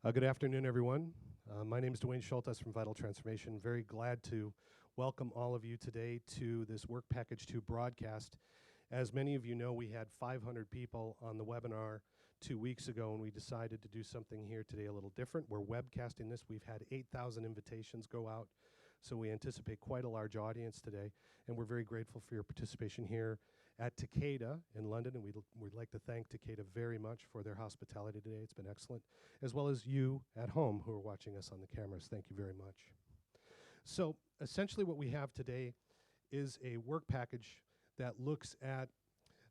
Good afternoon, everyone. My name is Dwayne Schultes from Vital Transformation. Very glad to welcome all of you today to this Work Package 2 broadcast. As many of you know, we had 500 people on the webinar 2 weeks ago, and we decided to do something here today a little different. We're webcasting this. We've had 8,000 invitations go out, so we anticipate quite a large audience today, and we're very grateful for your participation here at Takeda in London, and we'd like to thank Takeda very much for their hospitality today. It's been excellent, as well as you at home who are watching us on the cameras. Thank you very much. So essentially what we have today is a work package that looks at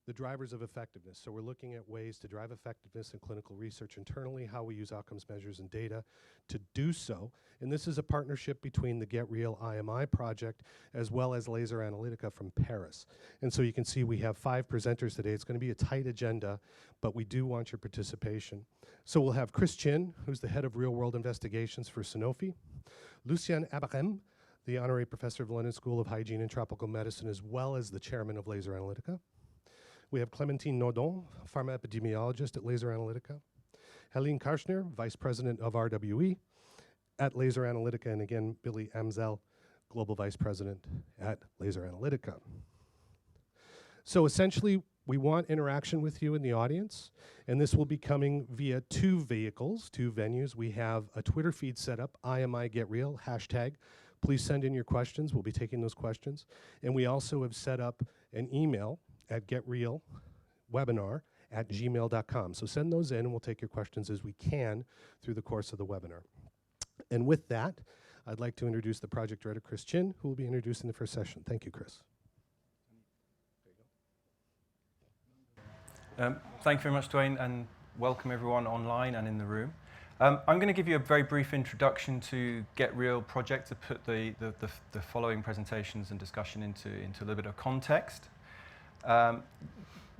the drivers of effectiveness. So we're looking at ways to drive effectiveness in clinical research internally, how we use outcomes measures and data to do so. And this is a partnership between the GetReal IMI project as well as Laser Analytica from Paris. And so you can see we have 5 presenters today. It's going to be a tight agenda, but we do want your participation. So we'll have Chris Chin, who's the head of real-world investigations for Sanofi, Lucien Abarem, the honorary professor of the London School of Hygiene and Tropical Medicine, as well as the chairman of Laser Analytica. We have Clémentine Naudon, pharma epidemiologist at Laser Analytica. Helene Karchner, vice president of RWE at Laser Analytica. And again, Billy Amzel, global vice president at Laser Analytica. So essentially, we want interaction with you in the audience, and this will be coming via 2 vehicles, 2 venues. We have a Twitter feed set up, IMI GetReal, hashtag. Please send in your questions. We'll be taking those questions. And we also have set up an email at getrealwebinar@gmail.com. So send those in, and we'll take your questions as we can through the course of the webinar. And with that, I'd like to introduce the project director, Chris Chin, who will be introducing the first session. Thank you, Chris. Thank you very much, Dwayne, and welcome everyone online and in the room. I'm going to give you a very brief introduction to GetReal project to put the following presentations and discussion into a little bit of context.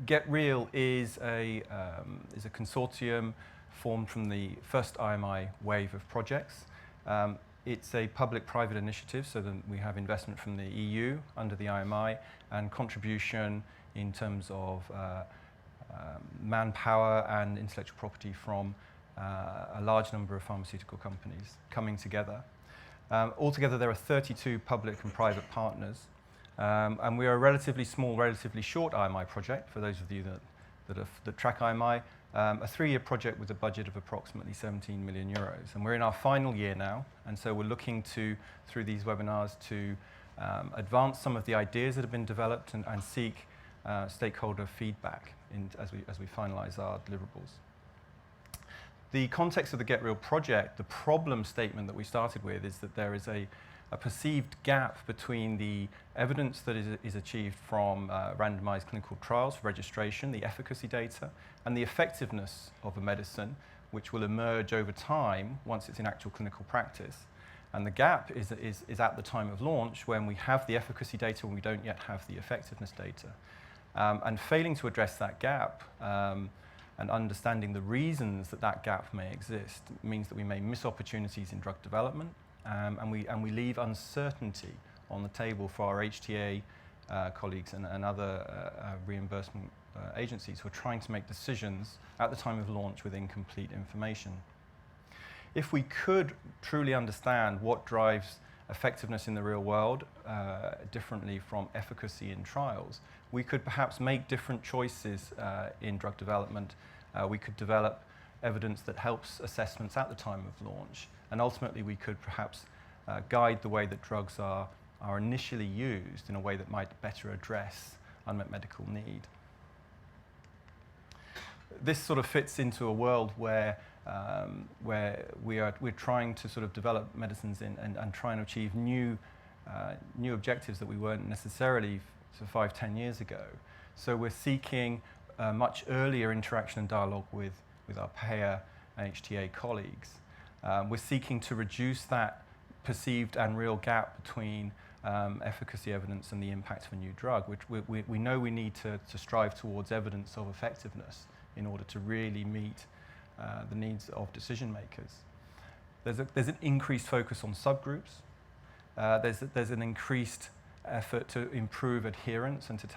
GetReal is a consortium formed from the first IMI wave of projects. It's a public-private initiative, so that we have investment from the EU under the IMI and contribution in terms of manpower and intellectual property from a large number of pharmaceutical companies coming together. Altogether, there are 32 public and private partners. And we are a relatively small, relatively short IMI project, for those of you that track IMI, a 3-year project with a budget of approximately 17 million euros. And we're in our final year now, and so we're looking to, through these webinars, to advance some of the ideas that have been developed and seek stakeholder feedback as we finalize our deliverables. The context of the GetReal project, the problem statement that we started with is that there is a perceived gap between the evidence that is achieved from randomized clinical trials for registration, the efficacy data, and the effectiveness of a medicine, which will emerge over time once it's in actual clinical practice. And the gap is at the time of launch, when we have the efficacy data and we don't yet have the effectiveness data. And failing to address that gap and understanding the reasons that gap may exist means that we may miss opportunities in drug development, and we leave uncertainty on the table for our HTA colleagues and other reimbursement agencies who are trying to make decisions at the time of launch with incomplete information. If we could truly understand what drives effectiveness in the real world differently from efficacy in trials, we could perhaps make different choices in drug development. We could develop evidence that helps assessments at the time of launch, and ultimately we could perhaps guide the way that drugs are initially used in a way that might better address unmet medical need. This sort of fits into a world where we're trying to sort of develop medicines and trying to achieve new objectives that we weren't necessarily 5-10 years ago. So we're seeking much earlier interaction and dialogue with our payer and HTA colleagues. We're seeking to reduce that perceived and real gap between efficacy evidence and the impact of a new drug, which we know we need to strive towards evidence of effectiveness in order to really meet the needs of decision makers. There's an increased focus on subgroups. There's an increased effort to improve adherence and to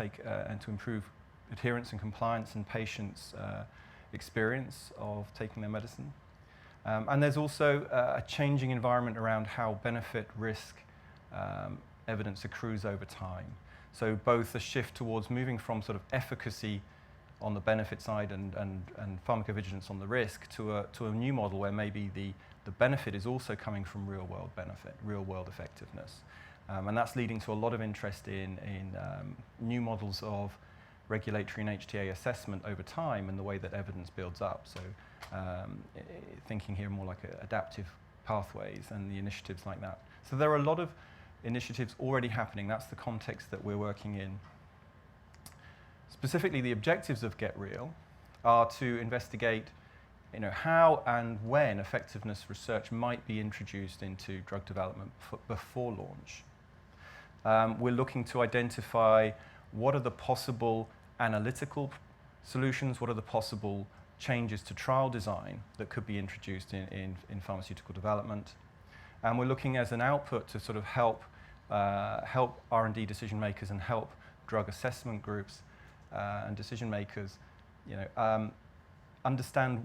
improve adherence and compliance and patients' experience of taking their medicine. And there's also a changing environment around how benefit-risk evidence accrues over time. So both a shift towards moving from sort of efficacy on the benefit side and pharmacovigilance on the risk to a new model where maybe the benefit is also coming from real-world benefit, real-world effectiveness. And that's leading to a lot of interest in new models of regulatory and HTA assessment over time and the way that evidence builds up. So thinking here more like adaptive pathways and the initiatives like that. So there are a lot of initiatives already happening. That's the context that we're working in. Specifically, the objectives of GetReal are to investigate how and when effectiveness research might be introduced into drug development before launch. We're looking to identify what are the possible analytical solutions, what are the possible changes to trial design that could be introduced in pharmaceutical development. And we're looking as an output to sort of help R&D decision makers and help drug assessment groups and decision makers understand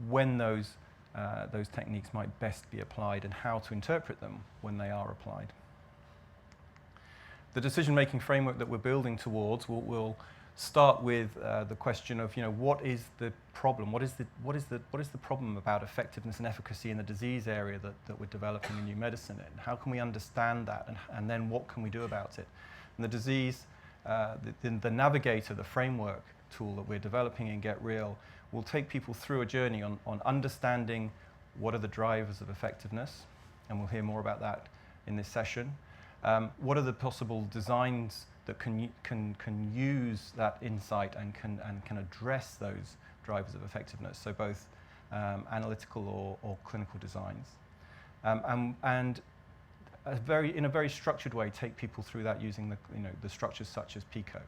when those techniques might best be applied and how to interpret them when they are applied. The decision-making framework that we're building towards will start with the question of what is the problem? What is the problem about effectiveness and efficacy in the disease area that we're developing a new medicine in? How can we understand that, and then what can we do about it? And the disease, the navigator, the framework tool that we're developing in GetReal will take people through a journey on understanding what are the drivers of effectiveness, and we'll hear more about that in this session. What are the possible designs that can use that insight and can address those drivers of effectiveness, so both analytical or clinical designs. And in a very structured way, take people through that using the structures such as PICO,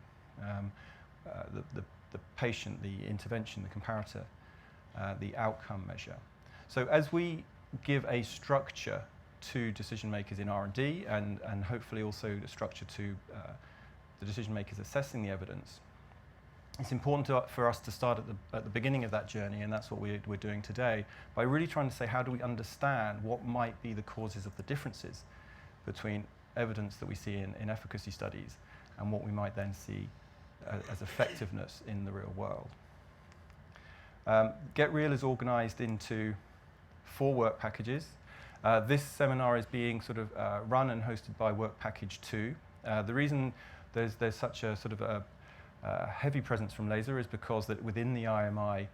the patient, the intervention, the comparator, the outcome measure. So as we give a structure to decision makers in R&D and hopefully also the structure to the decision makers assessing the evidence, it's important for us to start at the beginning of that journey, and that's what we're doing today, by really trying to say how do we understand what might be the causes of the differences between evidence that we see in efficacy studies and what we might then see as effectiveness in the real world. GetReal is organized into 4 work packages. This seminar is being sort of run and hosted by work package 2. The reason there's such a sort of a heavy presence from LASER is because that within the IMI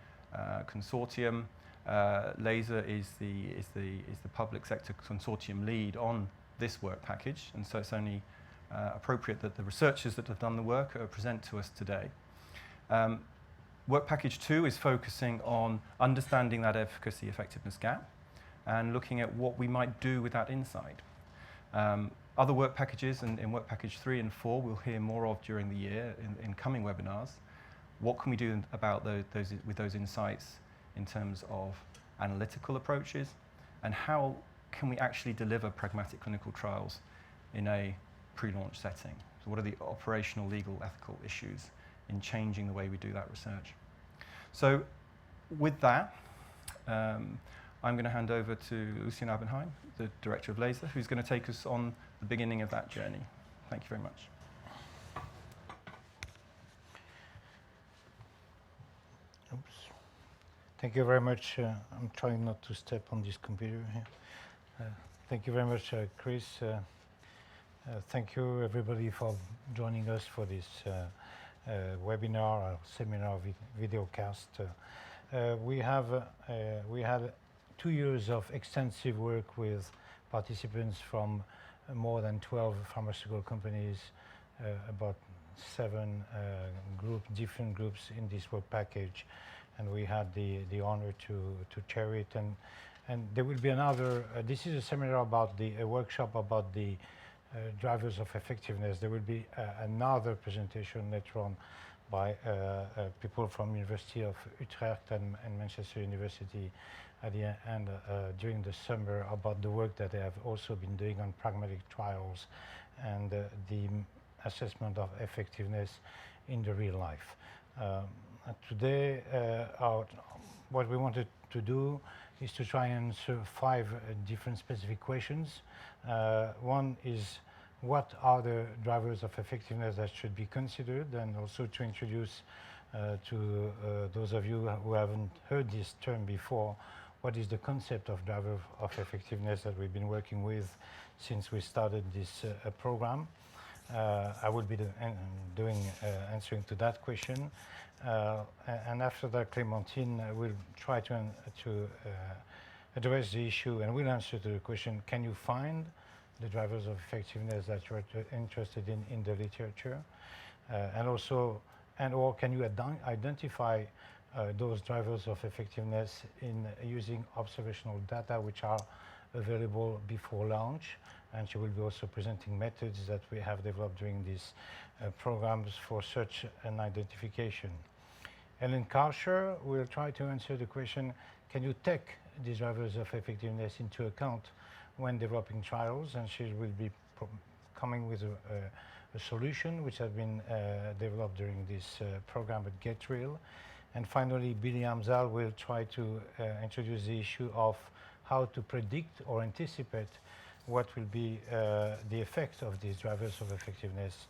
consortium, LASER is the public sector consortium lead on this work package, and so it's only appropriate that the researchers that have done the work present to us today. Work package 2 is focusing on understanding that efficacy effectiveness gap and looking at what we might do with that insight. Other work packages, and in work package 3 and 4, we'll hear more of during the year in coming webinars. What can we do about with those insights in terms of analytical approaches, and how can we actually deliver pragmatic clinical trials in a pre-launch setting? So what are the operational, legal, ethical issues in changing the way we do that research? So with that, I'm going to hand over to Lucien Abenheim, the director of LASER, who's going to take us on the beginning of that journey. Thank you very much. Oops. Thank you very much. I'm trying not to step on this computer here. Thank you very much, Chris. Thank you, everybody, for joining us for this webinar or seminar videocast. We had 2 years of extensive work with participants from more than 12 pharmaceutical companies, about 7 different groups in this work package, and we had the honor to chair it. And there will be another. This is a seminar about a workshop about the drivers of effectiveness. There will be another presentation later on by people from University of Utrecht and Manchester University at the end during the summer about the work that they have also been doing on pragmatic trials and the assessment of effectiveness in the real life. Today, what we wanted to do is to try and answer 5 different specific questions. One is, what are the drivers of effectiveness that should be considered, and also to introduce to those of you who haven't heard this term before, what is the concept of driver of effectiveness that we've been working with since we started this program. I will be answering to that question. And after that, Clémentine will try to address the issue, and we'll answer to the question, can you find the drivers of effectiveness that you're interested in the literature? And also, or can you identify those drivers of effectiveness in using observational data which are available before launch? And she will be also presenting methods that we have developed during these programs for such an identification. Ellen Karcher will try to answer the question, can you take these drivers of effectiveness into account when developing trials? And she will be coming with a solution which has been developed during this program at GetReal. And finally, Billy Hamzal will try to introduce the issue of how to predict or anticipate what will be the effect of these drivers of effectiveness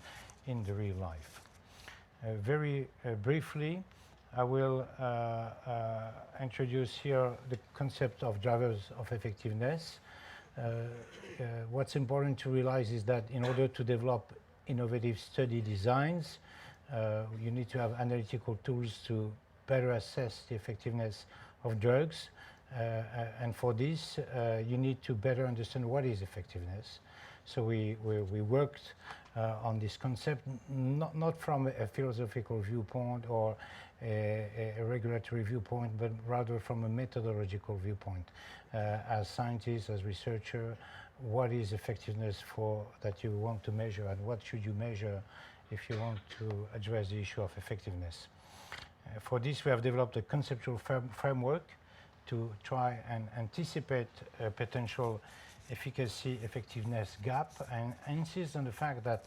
in the real life. Very briefly, I will introduce here the concept of drivers of effectiveness. What's important to realize is that in order to develop innovative study designs, you need to have analytical tools to better assess the effectiveness of drugs. And for this, you need to better understand what is effectiveness. So we worked on this concept, not from a philosophical viewpoint or a regulatory viewpoint, but rather from a methodological viewpoint. As scientists, as researchers, what is effectiveness for that you want to measure, and what should you measure if you want to address the issue of effectiveness? For this, we have developed a conceptual framework to try and anticipate a potential efficacy effectiveness gap, and insist on the fact that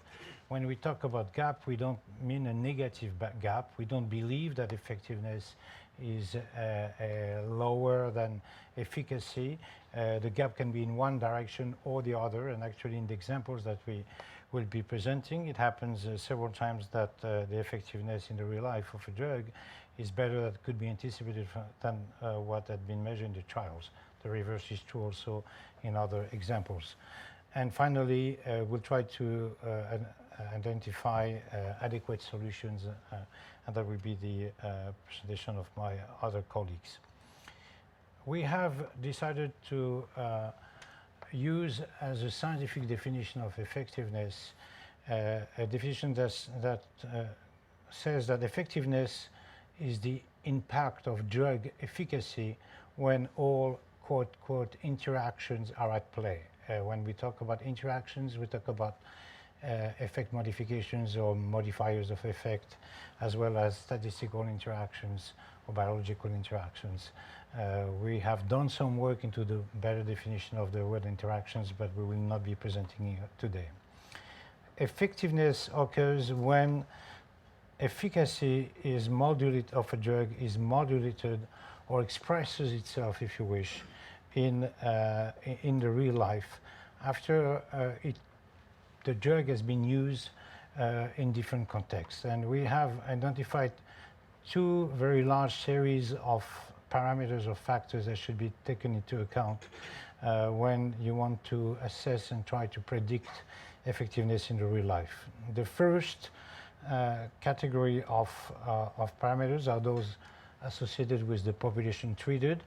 when we talk about gap, we don't mean a negative gap. We don't believe that effectiveness is lower than efficacy. The gap can be in one direction or the other, and actually in the examples that we will be presenting, it happens several times that the effectiveness in the real life of a drug is better, that could be anticipated than what had been measured in the trials. The reverse is true also in other examples. And finally, we'll try to identify adequate solutions, and that will be the presentation of my other colleagues. We have decided to use as a scientific definition of effectiveness a definition that says that effectiveness is the impact of drug efficacy when all quote interactions are at play. When we talk about interactions, we talk about effect modifications or modifiers of effect, as well as statistical interactions or biological interactions. We have done some work into the better definition of the word interactions, but we will not be presenting it today. Effectiveness occurs when efficacy is modulated of a drug is modulated or expresses itself, if you wish, in the real life after the drug has been used in different contexts. And we have identified 2 very large series of parameters or factors that should be taken into account when you want to assess and try to predict effectiveness in the real life. The first category of parameters are those associated with the population treated,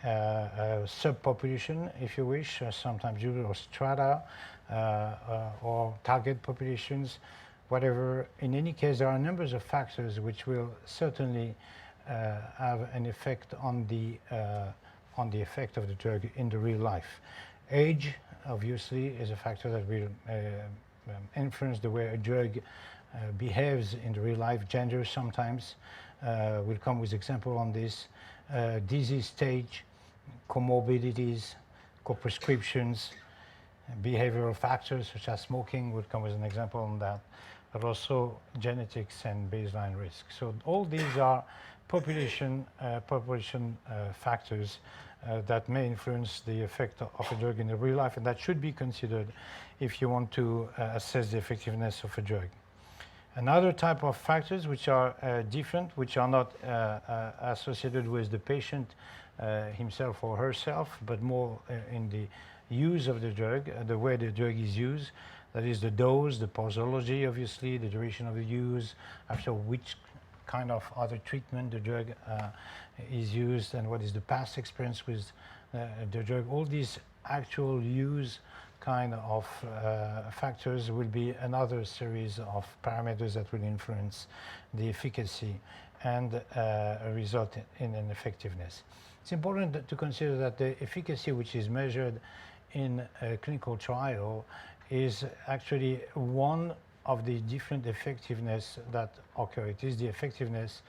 subpopulation, if you wish, sometimes used, or strata, or target populations, whatever. In any case, there are numbers of factors which will certainly have an effect on the effect of the drug in the real life. Age, obviously, is a factor that will influence the way a drug behaves in the real life. Gender sometimes will come with example on this. Disease stage, comorbidities, co-prescriptions, behavioral factors such as smoking would come as an example on that, but also genetics and baseline risk. So all these are population factors that may influence the effect of a drug in the real life, and that should be considered if you want to assess the effectiveness of a drug. Another type of factors which are different, which are not associated with the patient himself or herself, but more in the use of the drug, the way the drug is used. That is the dose, the posology, obviously, the duration of the use, after which kind of other treatment the drug is used, and what is the past experience with the drug. All these actual use kind of factors will be another series of parameters that will influence the efficacy and result in an effectiveness. It's important to consider that the efficacy which is measured in a clinical trial is actually one of the different effectiveness that occur. It is the effectiveness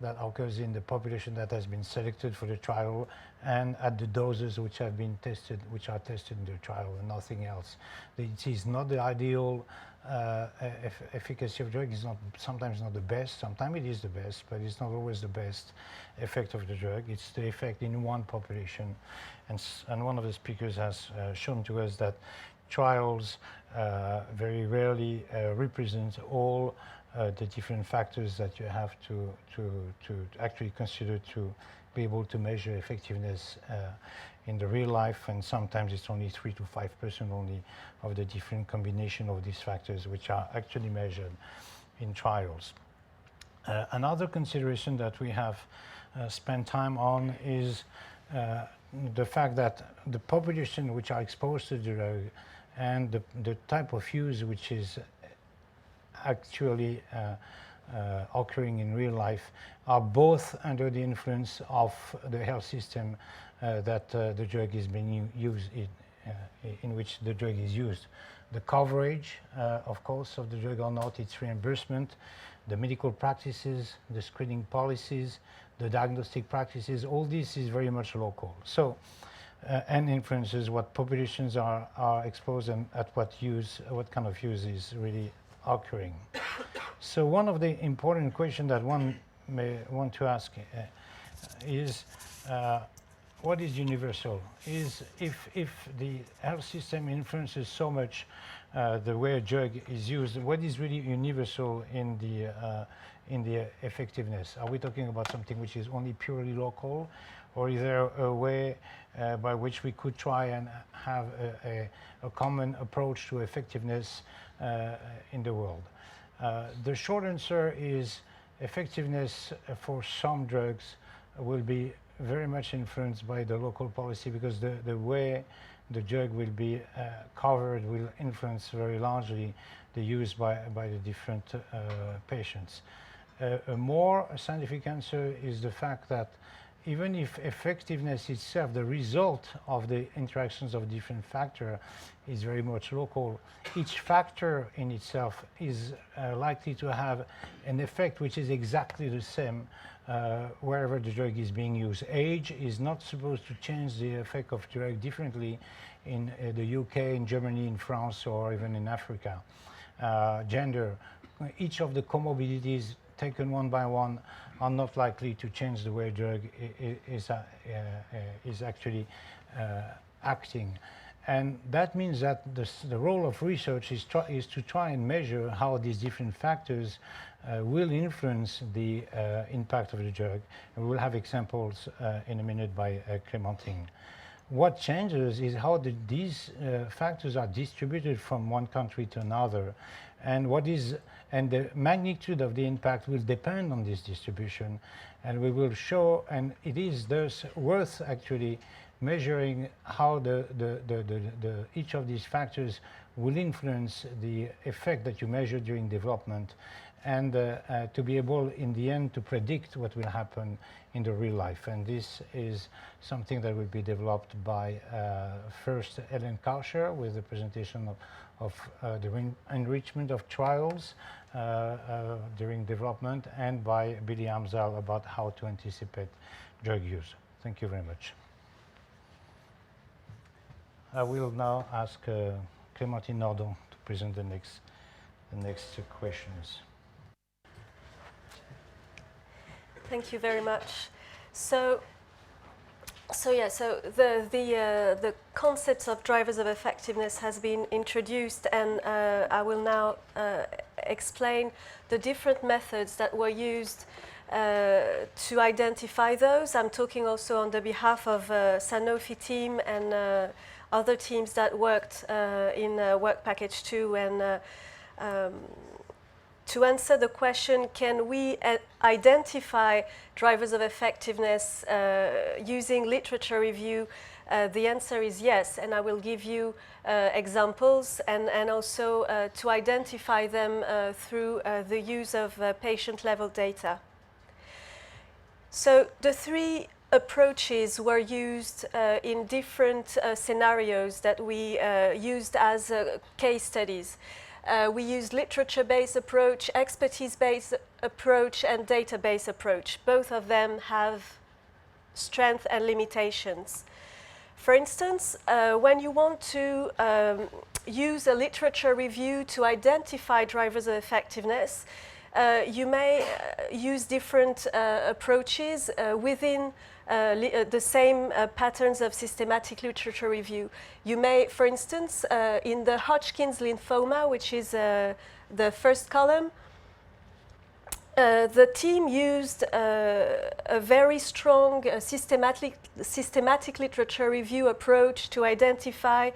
that occurs in the population that has been selected for the trial and at the doses which have been tested, which are tested in the trial, and nothing else. It is not the ideal efficacy of drug. Is not sometimes not the best. Sometimes it is the best, but it's not always the best effect of the drug. It's the effect in one population, and one of the speakers has shown to us that trials very rarely represent all the different factors that you have to actually consider to be able to measure effectiveness in the real life, and sometimes it's only 3 to 5% only of the different combination of these factors which are actually measured in trials. Another consideration that we have spent time on is the fact that the population which are exposed to the drug and the type of use which is actually occurring in real life are both under the influence of the health system that the drug is being used in which the drug is used. The coverage, of course, of the drug or not, its reimbursement, the medical practices, the screening policies, the diagnostic practices, all this is very much local. So, and influences what populations are exposed and at what kind of use is really occurring. So one of the important questions that one may want to ask is what is universal? Is if the health system influences so much the way a drug is used, what is really universal in the effectiveness? Are we talking about something which is only purely local, or is there a way by which we could try and have a common approach to effectiveness in the world? The short answer is effectiveness for some drugs will be very much influenced by the local policy, because the way the drug will be covered will influence very largely the use by the different patients. A more scientific answer is the fact that even if effectiveness itself, the result of the interactions of different factors, is very much local, each factor in itself is likely to have an effect which is exactly the same wherever the drug is being used. Age is not supposed to change the effect of drug differently in the UK, in Germany, in France, or even in Africa. Gender, each of the comorbidities taken one by one are not likely to change the way drug is actually acting. And that means that the role of research is to try and measure how these different factors will influence the impact of the drug. And we'll have examples in a minute by Clémentine. What changes is how these factors are distributed from one country to another, and the magnitude of the impact will depend on this distribution. And we will show, and it is thus worth actually measuring how each of these factors will influence the effect that you measure during development, and to be able in the end to predict what will happen in the real life. And this is something that will be developed by first Ellen Kauscher with the presentation of the enrichment of trials during development, and by Billy Amzal about how to anticipate drug use. Thank you very much. I will now ask Clémentine Nordon to present the next questions. Thank you very much. So So yeah, so the concepts of drivers of effectiveness has been introduced, and I will now explain the different methods that were used to identify those. I'm talking also on the behalf of Sanofi team and other teams that worked in Work Package 2, and to answer the question, can we identify drivers of effectiveness using literature review? The answer is yes, and I will give you examples and also to identify them through the use of patient-level data. So the three approaches were used in different scenarios that we used as case studies. We used literature-based approach, expertise-based approach, and database approach. Both of them have strengths and limitations. For instance, when you want to use a literature review to identify drivers of effectiveness, you may use different approaches within the same patterns of systematic literature review. You may, for instance, in the Hodgkin's lymphoma, which is the first column, the team used a very strong systematic literature review approach to identify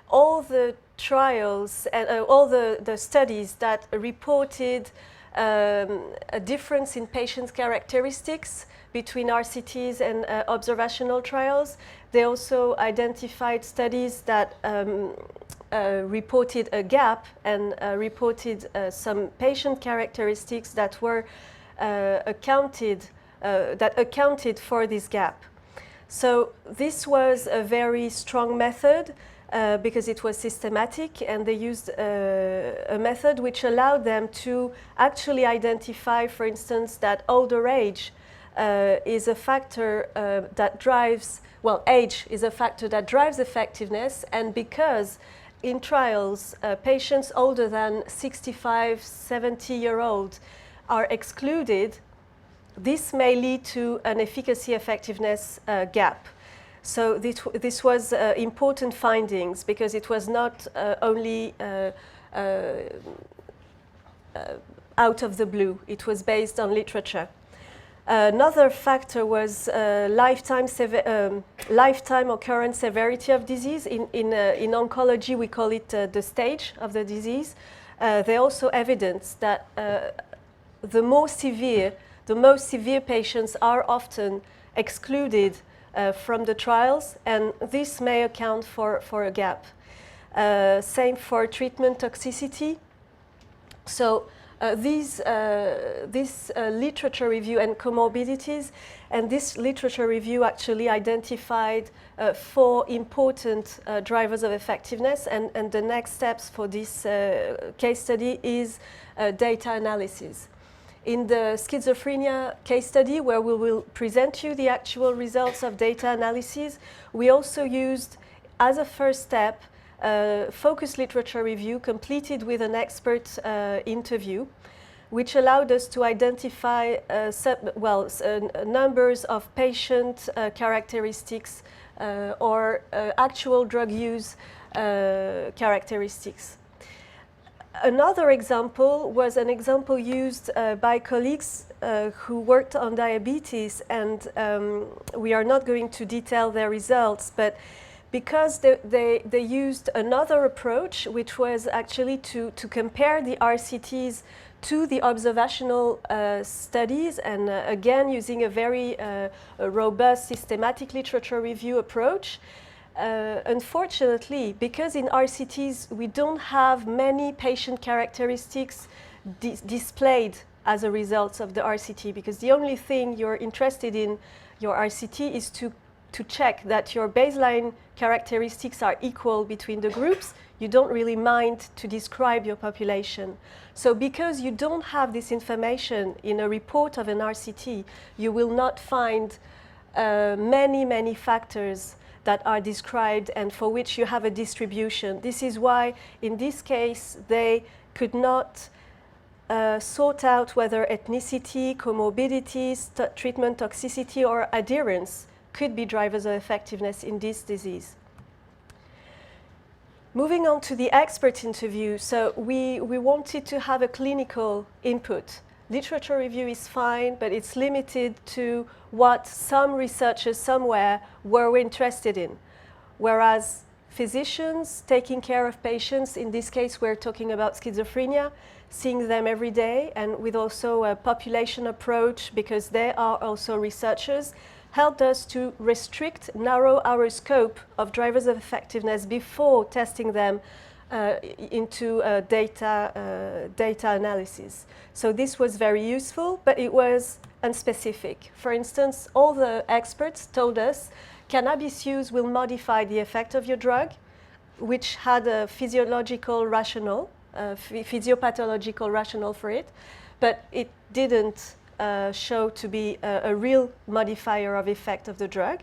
all the trials and all the studies that reported a difference in patients' characteristics between RCTs and observational trials. They also identified studies that reported a gap and reported some patient characteristics that were accounted for this gap. So this was a very strong method because it was systematic, and they used a method which allowed them to actually identify, for instance, that older age is a factor that drives, well, age is a factor that drives effectiveness, and because in trials, patients older than 65, 70-year-old are excluded, this may lead to an efficacy effectiveness gap. So this was important findings because it was not only out of the blue, it was based on literature. Another factor was lifetime occurrence severity of disease. In oncology, we call it the stage of the disease. They also evidenced that the most severe patients are often excluded from the trials, and this may account for a gap. Same for treatment toxicity. So this literature review and comorbidities, and this literature review actually identified 4 important drivers of effectiveness, and the next steps for this case study is data analysis. In the schizophrenia case study, where we will present you the actual results of data analysis, we also used, as a first step, focused literature review completed with an expert interview, which allowed us to identify numbers of patient characteristics or actual drug use characteristics. Another example was an example used by colleagues who worked on diabetes, and we are not going to detail their results, but because they used another approach, which was actually to compare the RCTs to the observational studies, and again using a very robust systematic literature review approach. Unfortunately, because in RCTs we don't have many patient characteristics displayed as a result of the RCT, because the only thing you're interested in your RCT is to check that your baseline characteristics are equal between the groups. You don't really mind to describe your population. So because you don't have this information in a report of an RCT, you will not find many factors that are described and for which you have a distribution. This is why, in this case, they could not sort out whether ethnicity, comorbidities, treatment toxicity, or adherence could be drivers of effectiveness in this disease. Moving on to the expert interview, so we wanted to have a clinical input. Literature review is fine, but it's limited to what some researchers somewhere were interested in. Whereas physicians taking care of patients, in this case we're talking about schizophrenia, seeing them every day, and with also a population approach, because they are also researchers, helped us to narrow our scope of drivers of effectiveness before testing them into data analysis. So this was very useful, but it was unspecific. For instance, all the experts told us cannabis use will modify the effect of your drug, which had a physiological rationale, physiopathological rationale for it, but it didn't show to be a real modifier of effect of the drug.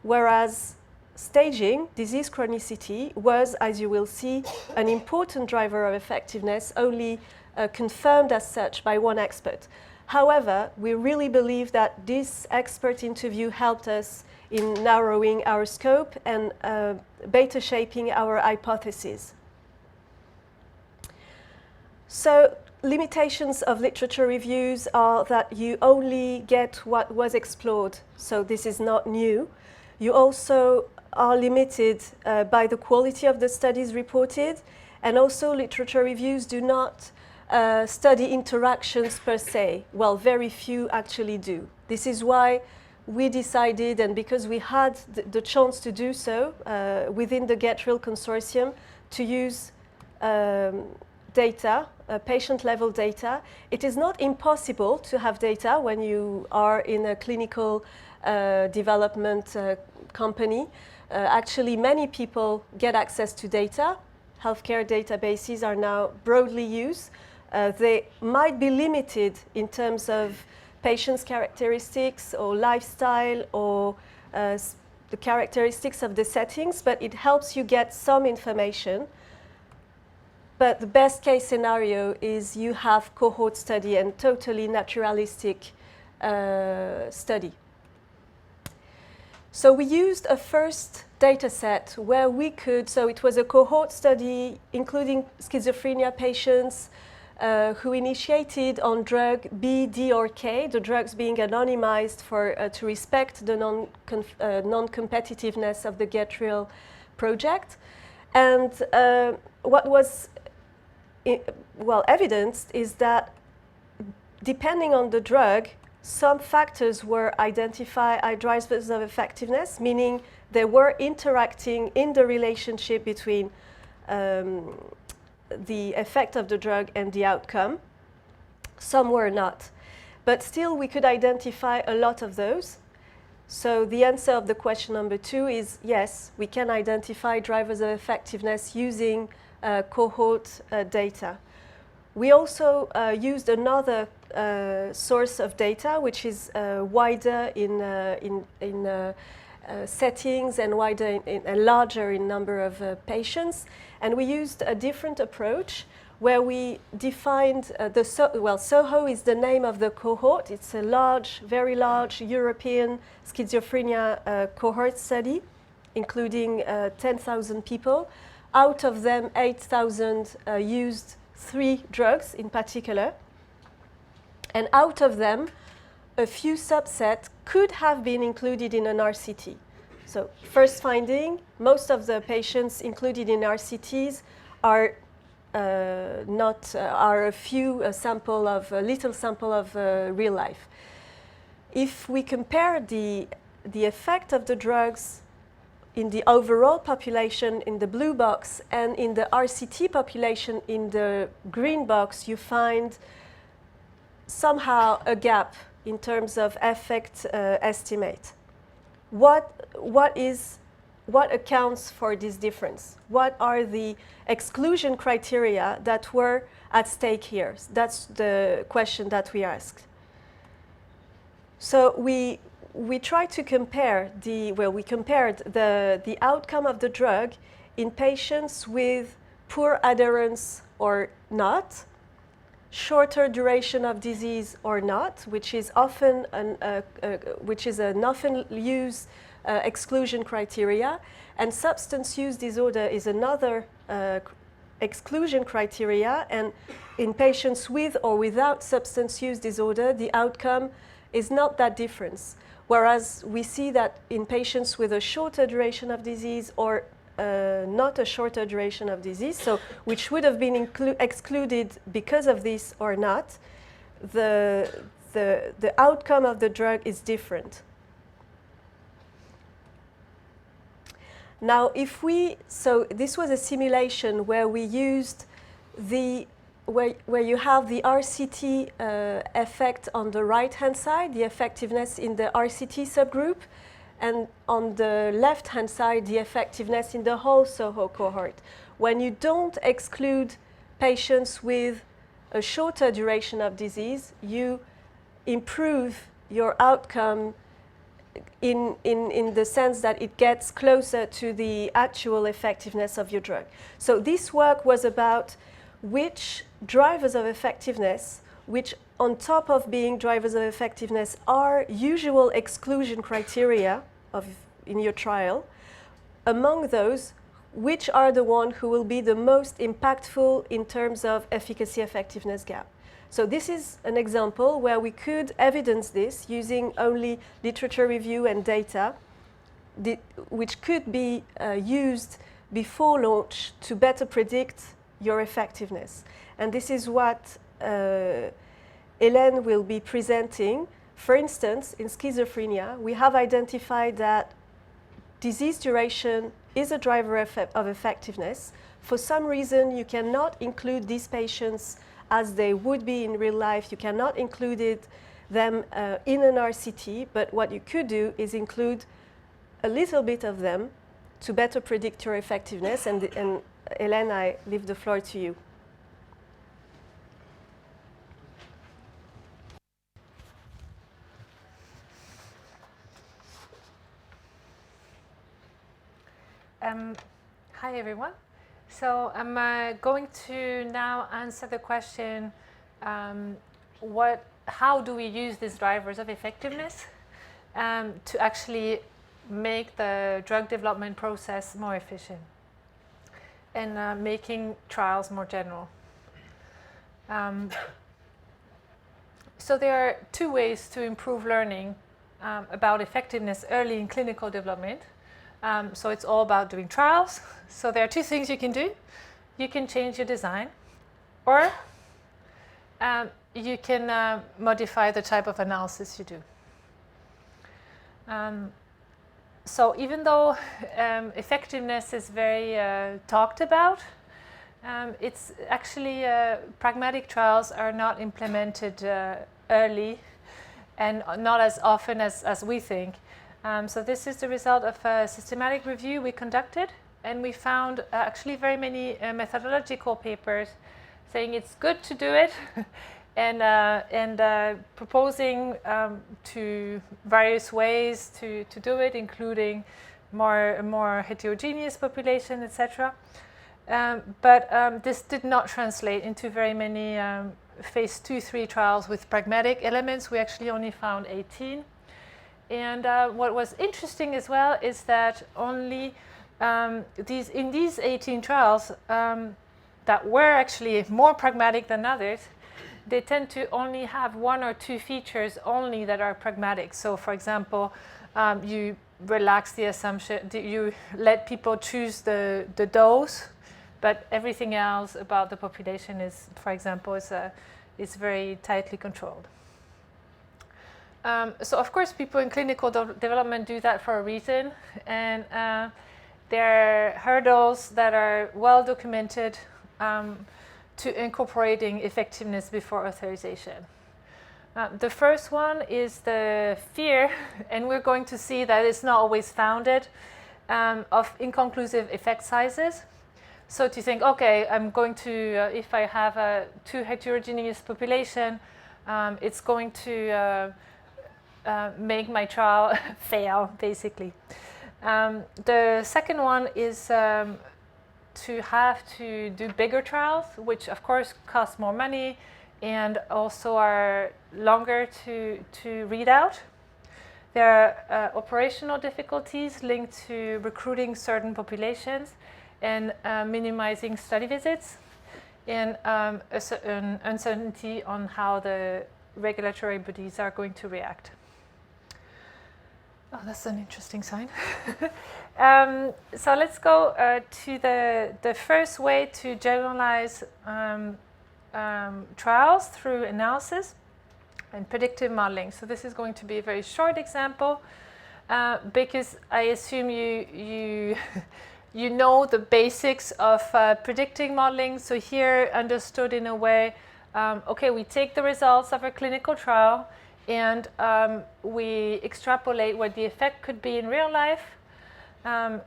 Whereas staging, disease chronicity, was, as you will see, an important driver of effectiveness, only confirmed as such by one expert. However, we really believe that this expert interview helped us in narrowing our scope and beta shaping our hypothesis. So, limitations of literature reviews are that you only get what was explored, so this is not new. You also are limited by the quality of the studies reported, and also literature reviews do not study interactions per se. Well, very few actually do. This is why we decided, and because we had the chance to do so within the GetReal consortium, to use data, patient-level data. It is not impossible to have data when you are in a clinical development company. Actually, many people get access to data. Healthcare databases are now broadly used. They might be limited in terms of patients' characteristics or lifestyle or the characteristics of the settings, but it helps you get some information. But the best case scenario is you have cohort study and totally naturalistic study. So we used a first data set where we could, so it was a cohort study including schizophrenia patients who initiated on drug B, D, or K, the drugs being anonymized to respect the non-competitiveness of the GetReal project. And what was evidenced is that depending on the drug, some factors were identified as drivers of effectiveness, meaning they were interacting in the relationship between the effect of the drug and the outcome. Some were not. But still, we could identify a lot of those. So the answer of the question number 2 is yes, we can identify drivers of effectiveness using cohort data. We also used another source of data, which is wider in settings and wider and larger in number of patients. And we used a different approach where we defined SOHO is the name of the cohort. It's a large, very large European schizophrenia cohort study, including 10,000 people. Out of them, 8,000 used 3 drugs in particular. And out of them, a few subsets could have been included in an RCT. So first finding, most of the patients included in RCTs are a little sample of real life. If we compare the effect of the drugs in the overall population in the blue box and in the RCT population in the green box, you find somehow a gap in terms of effect estimate. What accounts for this difference? What are the exclusion criteria that were at stake here? That's the question that we asked. So we tried to compare we compared the outcome of the drug in patients with poor adherence or not, shorter duration of disease or not, which is often an often used exclusion criteria, and substance use disorder is another exclusion criteria. And in patients with or without substance use disorder, the outcome is not that different. Whereas we see that in patients with a shorter duration of disease or not a shorter duration of disease, so which would have been excluded because of this or not, the outcome of the drug is different. Now, so this was a simulation where we used where you have the RCT effect on the right-hand side, the effectiveness in the RCT subgroup, and on the left-hand side, the effectiveness in the whole SOHO cohort. When you don't exclude patients with a shorter duration of disease, you improve your outcome in the sense that it gets closer to the actual effectiveness of your drug. So this work was about which drivers of effectiveness, which on top of being drivers of effectiveness are usual exclusion criteria in your trial. Among those, which are the ones who will be the most impactful in terms of efficacy effectiveness gap. So this is an example where we could evidence this using only literature review and data, which could be used before launch to better predict your effectiveness. And this is what Hélène will be presenting. For instance, in schizophrenia, we have identified that disease duration is a driver of effectiveness. For some reason, you cannot include these patients as they would be in real life. You cannot include them in an RCT, but what you could do is include a little bit of them to better predict your effectiveness. And Hélène, I leave the floor to you. Hi everyone. So I'm going to now answer the question, how do we use these drivers of effectiveness to actually make the drug development process more efficient and making trials more general. So there are two ways to improve learning about effectiveness early in clinical development. So it's all about doing trials. So there are two things you can do. You can change your design, or you can modify the type of analysis you do. So even though effectiveness is very talked about, it's actually pragmatic trials are not implemented early and not as often as we think. So this is the result of a systematic review we conducted, and we found actually very many methodological papers saying it's good to do it and proposing to various ways to do it, including more heterogeneous population, etc. But this did not translate into very many phase 2-3 trials with pragmatic elements. We actually only found 18. And what was interesting as well is that only in these 18 trials that were actually more pragmatic than others, they tend to only have one or two features only that are pragmatic. So for example, you relax the assumption, you let people choose the dose, but everything else about the population is, for example, is very tightly controlled. So of course, people in clinical development do that for a reason, and there are hurdles that are well documented to incorporating effectiveness before authorization. The first one is the fear, and we're going to see that it's not always founded, of inconclusive effect sizes. So to think, okay, I'm going to, if I have a too heterogeneous population, it's going to make my trial fail, basically. The second one is to have to do bigger trials, which of course cost more money, and also are longer to read out. There are operational difficulties linked to recruiting certain populations and minimizing study visits, and an uncertainty on how the regulatory bodies are going to react. Oh, that's an interesting sign. So let's go to the first way to generalize trials through analysis and predictive modeling. So this is going to be a very short example because I assume you you know the basics of predicting modeling. So here, understood in a way, okay, we take the results of a clinical trial and we extrapolate what the effect could be in real life.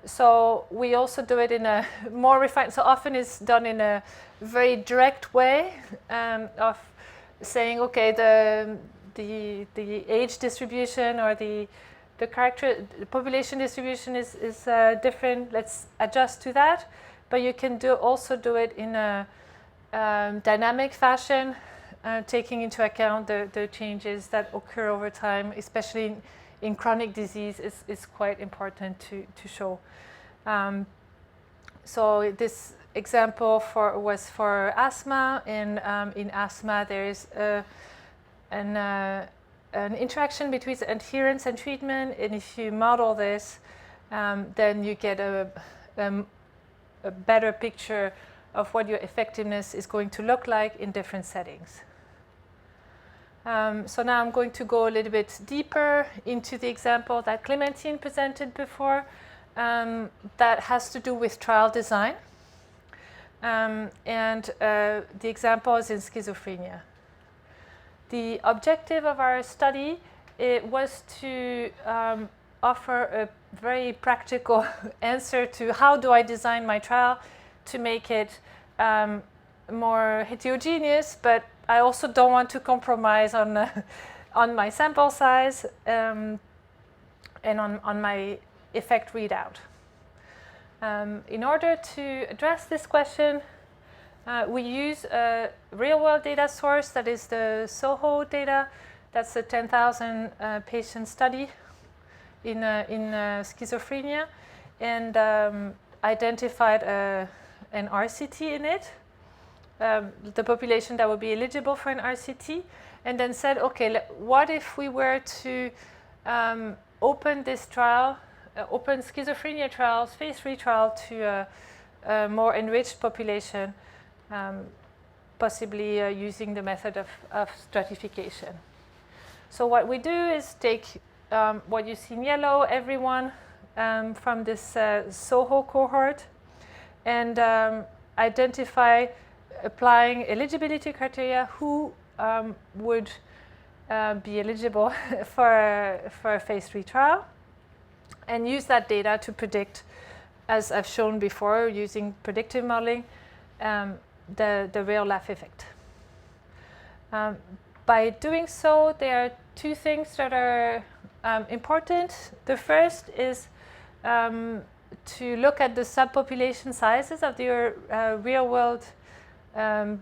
So we also do it in a more refined, so often it's done in a very direct way of saying, okay, the age distribution or the population distribution is different. Let's adjust to that. But you can also do it in a dynamic fashion, taking into account the changes that occur over time, especially in chronic disease, is quite important to show. So this example was for asthma, and in asthma there is an interaction between adherence and treatment, and if you model this, then you get a better picture of what your effectiveness is going to look like in different settings. So now I'm going to go a little bit deeper into the example that Clementine presented before, that has to do with trial design. And the example is in schizophrenia. The objective of our study was to offer a very practical answer to how do I design my trial to make it more heterogeneous, but I also don't want to compromise on my sample size and on my effect readout. In order to address this question, we use a real-world data source, that is the SOHO data. That's a 10,000 patient study in schizophrenia, and identified an RCT in it, the population that would be eligible for an RCT, and then said, okay, what if we were to open this trial, open schizophrenia trials, phase 3 trial, to a more enriched population, possibly using the method of stratification. So what we do is take what you see in yellow, everyone from this SOHO cohort, and identify, applying eligibility criteria, who would be eligible for a phase 3 trial, and use that data to predict, as I've shown before, using predictive modeling, the real life effect. By doing so, there are two things that are important. The first is to look at the subpopulation sizes of your real-world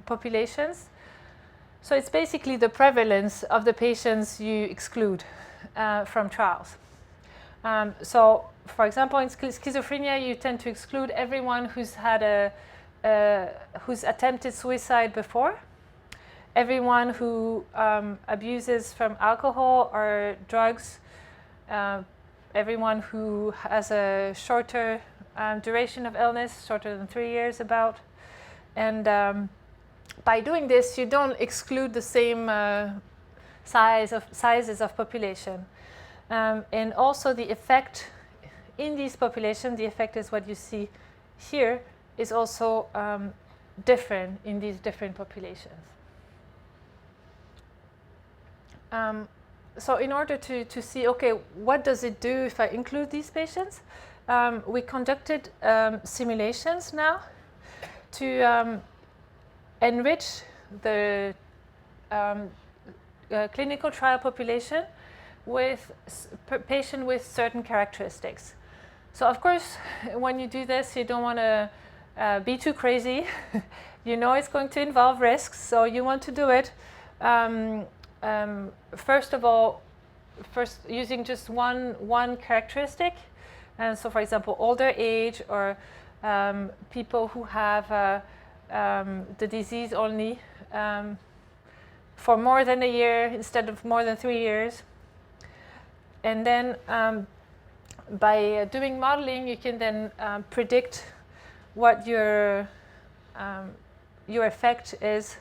populations. So it's basically the prevalence of the patients you exclude from trials. So, for example, in schizophrenia, you tend to exclude everyone who's had who's attempted suicide before, everyone who abuses from alcohol or drugs, everyone who has a shorter duration of illness, shorter than 3 years about. And by doing this, you don't exclude the same sizes of population. And also the effect in these populations, the effect is what you see here, is also different in these different populations. So in order to see, okay, what does it do if I include these patients? We conducted simulations now to enrich the clinical trial population with patients with certain characteristics. So of course, when you do this, you don't want to be too crazy, You know it's going to involve risks, so you want to do it. First of all, using just one characteristic. And so, for example, older age or people who have the disease only for more than a year instead of more than 3 years. And then by doing modeling, you can then predict what your effect is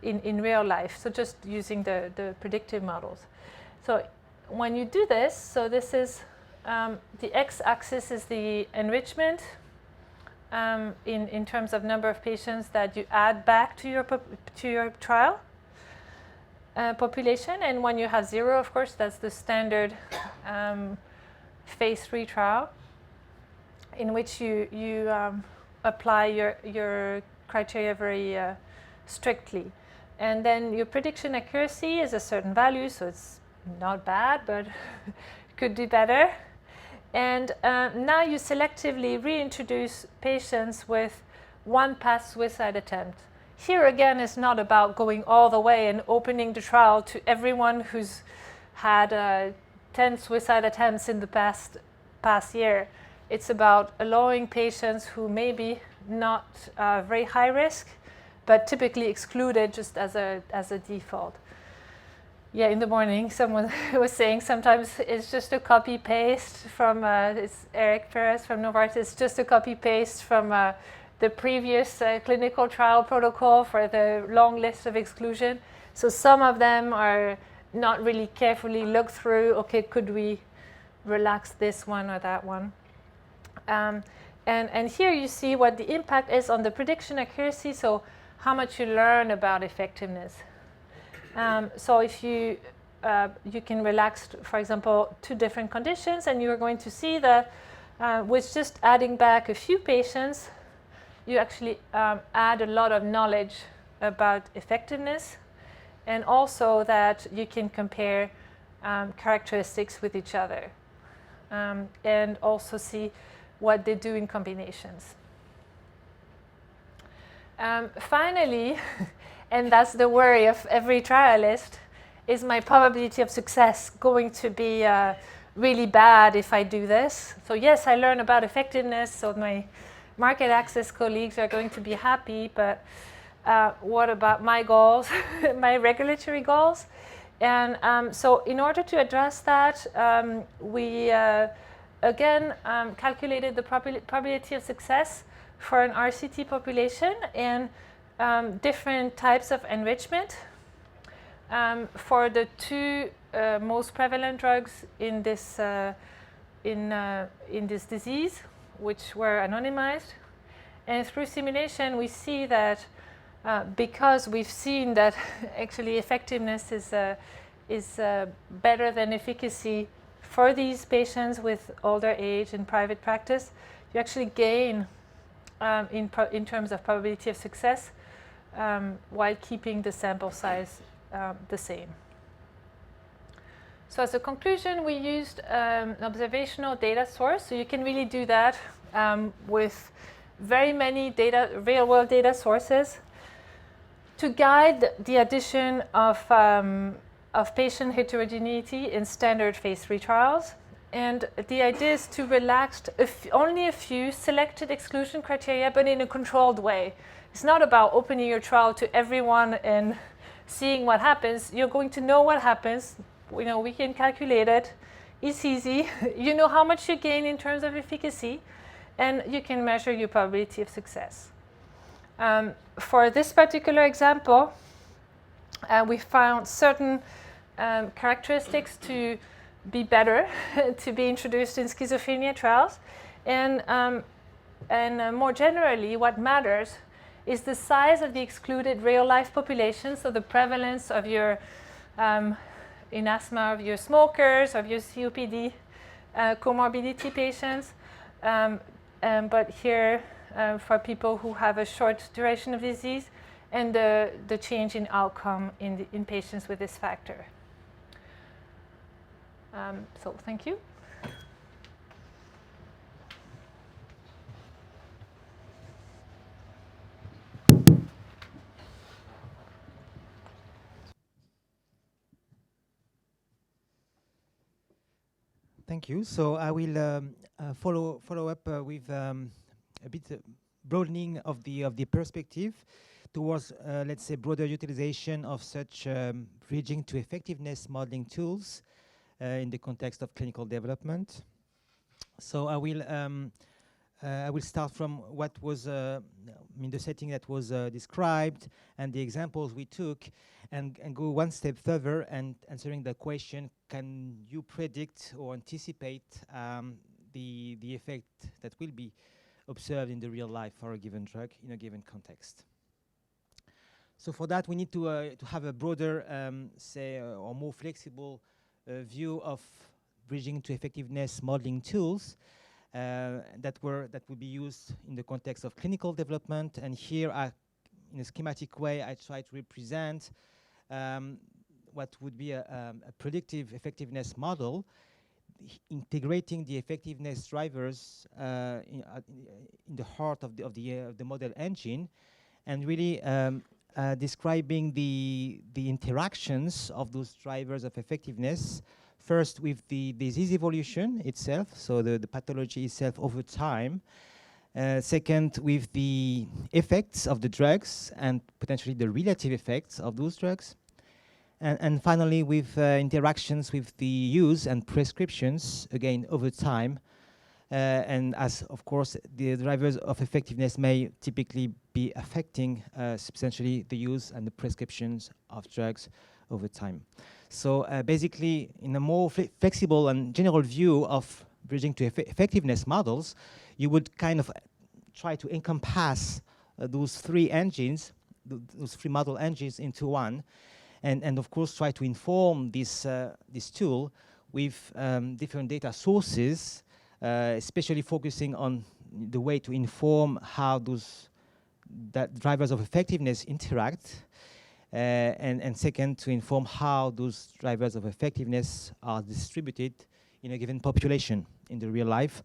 in real life. So just using the predictive models. So when you do this, so this is the x-axis is the enrichment in terms of number of patients that you add back to your trial population. And when you have 0, of course, that's the standard phase 3 trial in which you apply your criteria very strictly. And then your prediction accuracy is a certain value, so it's not bad, but could do better. And now you selectively reintroduce patients with 1 past suicide attempt. Here again, it's not about going all the way and opening the trial to everyone who's had 10 suicide attempts in the past year. It's about allowing patients who may be not very high risk, but typically excluded just as a default. Yeah, in the morning, someone was saying sometimes it's just a copy-paste from, it's Eric Perez from Novartis, just a copy-paste from the previous clinical trial protocol for the long list of exclusion. So some of them are not really carefully looked through, okay, could we relax this one or that one? And here you see what the impact is on the prediction accuracy, so how much you learn about effectiveness. So if you can relax, for example, 2 different conditions, and you're going to see that with just adding back a few patients, you actually add a lot of knowledge about effectiveness, and also that you can compare characteristics with each other, and also see what they do in combinations. Finally, and that's the worry of every trialist, is my probability of success going to be really bad if I do this? So yes, I learn about effectiveness, so my market access colleagues are going to be happy, but what about my goals, my regulatory goals? And so in order to address that, we again calculated the probability of success for an RCT population and different types of enrichment. For the 2 most prevalent drugs in this disease, which were anonymized, and through simulation we see that because we've seen that actually effectiveness is better than efficacy for these patients with older age in private practice, you actually gain in terms of probability of success while keeping the sample size the same. So as a conclusion, we used an observational data source. So you can really do that with very many real-world data sources to guide the addition of patient heterogeneity in standard phase 3 trials. And the idea is to relax only a few selected exclusion criteria, but in a controlled way. It's not about opening your trial to everyone and seeing what happens. You're going to know what happens. We can calculate it. It's easy. You know how much you gain in terms of efficacy, and you can measure your probability of success. For this particular example, we found certain characteristics to be better to be introduced in schizophrenia trials. And more generally, what matters is the size of the excluded real-life population, so the prevalence of your, in asthma, of your smokers, of your COPD comorbidity patients. But here, for people who have a short duration of disease, and the change in outcome in patients with this factor. So thank you. Thank you. So I will follow up with a bit broadening of the perspective towards, let's say, broader utilization of such bridging to effectiveness modeling tools in the context of clinical development. So I will start from what was, the setting that was described and the examples we took, and go one step further and answering the question: can you predict or anticipate the effect that will be observed in the real life for a given drug in a given context? So for that, we need to have a broader, or more flexible view of bridging to effectiveness modeling tools that would be used in the context of clinical development. And here, in a schematic way, I try to represent what would be a predictive effectiveness model, integrating the effectiveness drivers in the heart of the model engine, and really describing the interactions of those drivers of effectiveness. First, with the disease evolution itself, so the pathology itself over time. Second, with the effects of the drugs and potentially the relative effects of those drugs. And finally, with interactions with the use and prescriptions, again, over time. And as, of course, the drivers of effectiveness may typically be affecting substantially the use and the prescriptions of drugs over time. So basically, in a more flexible and general view of bridging to effectiveness models, you would kind of try to encompass those three engines, those three model engines into one, and of course try to inform this tool with different data sources, especially focusing on the way to inform how that drivers of effectiveness interact, and second, to inform how those drivers of effectiveness are distributed in a given population in the real life.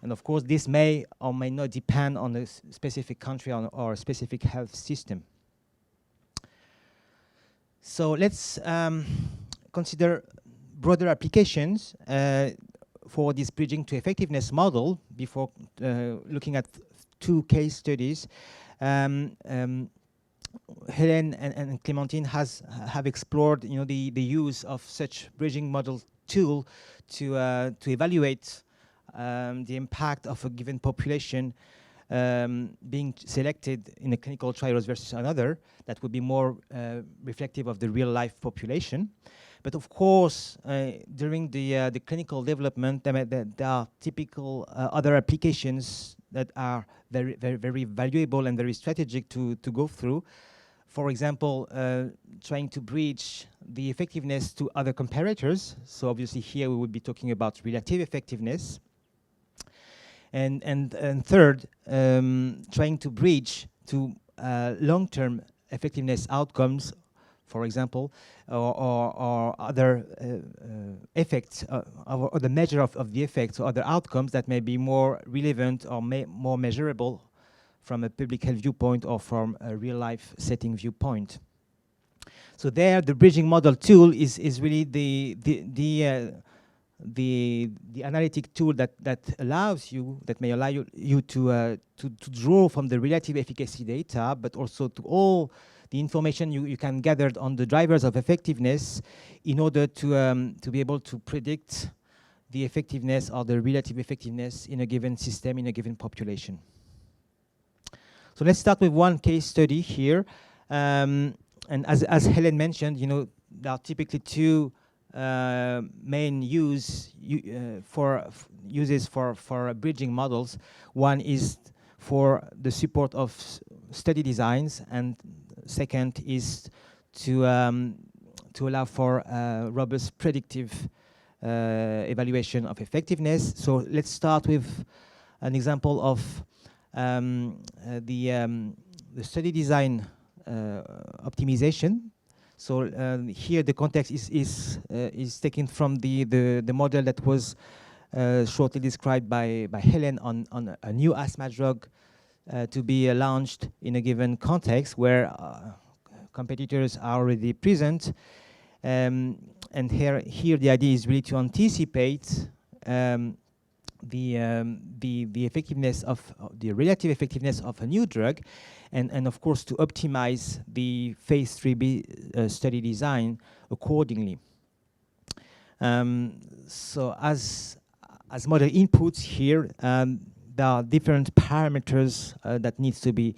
And of course, this may or may not depend on a specific country or a specific health system. So let's consider broader applications for this bridging to effectiveness model before looking at two case studies. Helen and Clémentine have explored, the use of such bridging model tool to evaluate the impact of a given population being selected in a clinical trials versus another that would be more reflective of the real life population. But of course, during the clinical development, there are typical other applications that are very, very, very valuable and very strategic to go through. For example, trying to bridge the effectiveness to other comparators. So obviously here we would be talking about relative effectiveness. And third, trying to bridge to long-term effectiveness outcomes, for example, or other effects, or the measure of the effects or other outcomes that may be more relevant or more measurable from a public health viewpoint or from a real-life setting viewpoint. So there, the bridging model tool is really the analytic tool that may allow you to draw from the relative efficacy data, but also to all the information you can gather on the drivers of effectiveness in order to be able to predict the effectiveness or the relative effectiveness in a given system, in a given population. So let's start with one case study here. And as Helen mentioned, there are typically two main uses for bridging models. One is for the support of study designs, and second is to allow for robust predictive evaluation of effectiveness. So let's start with an example of the study design optimization. So here the context is taken from the model that was shortly described by Helen on a new asthma drug to be launched in a given context where competitors are already present. And here the idea is really to anticipate the effectiveness of the relative effectiveness of a new drug, and of course to optimize the phase 3b study design accordingly. So as model inputs here, there are different parameters that needs to be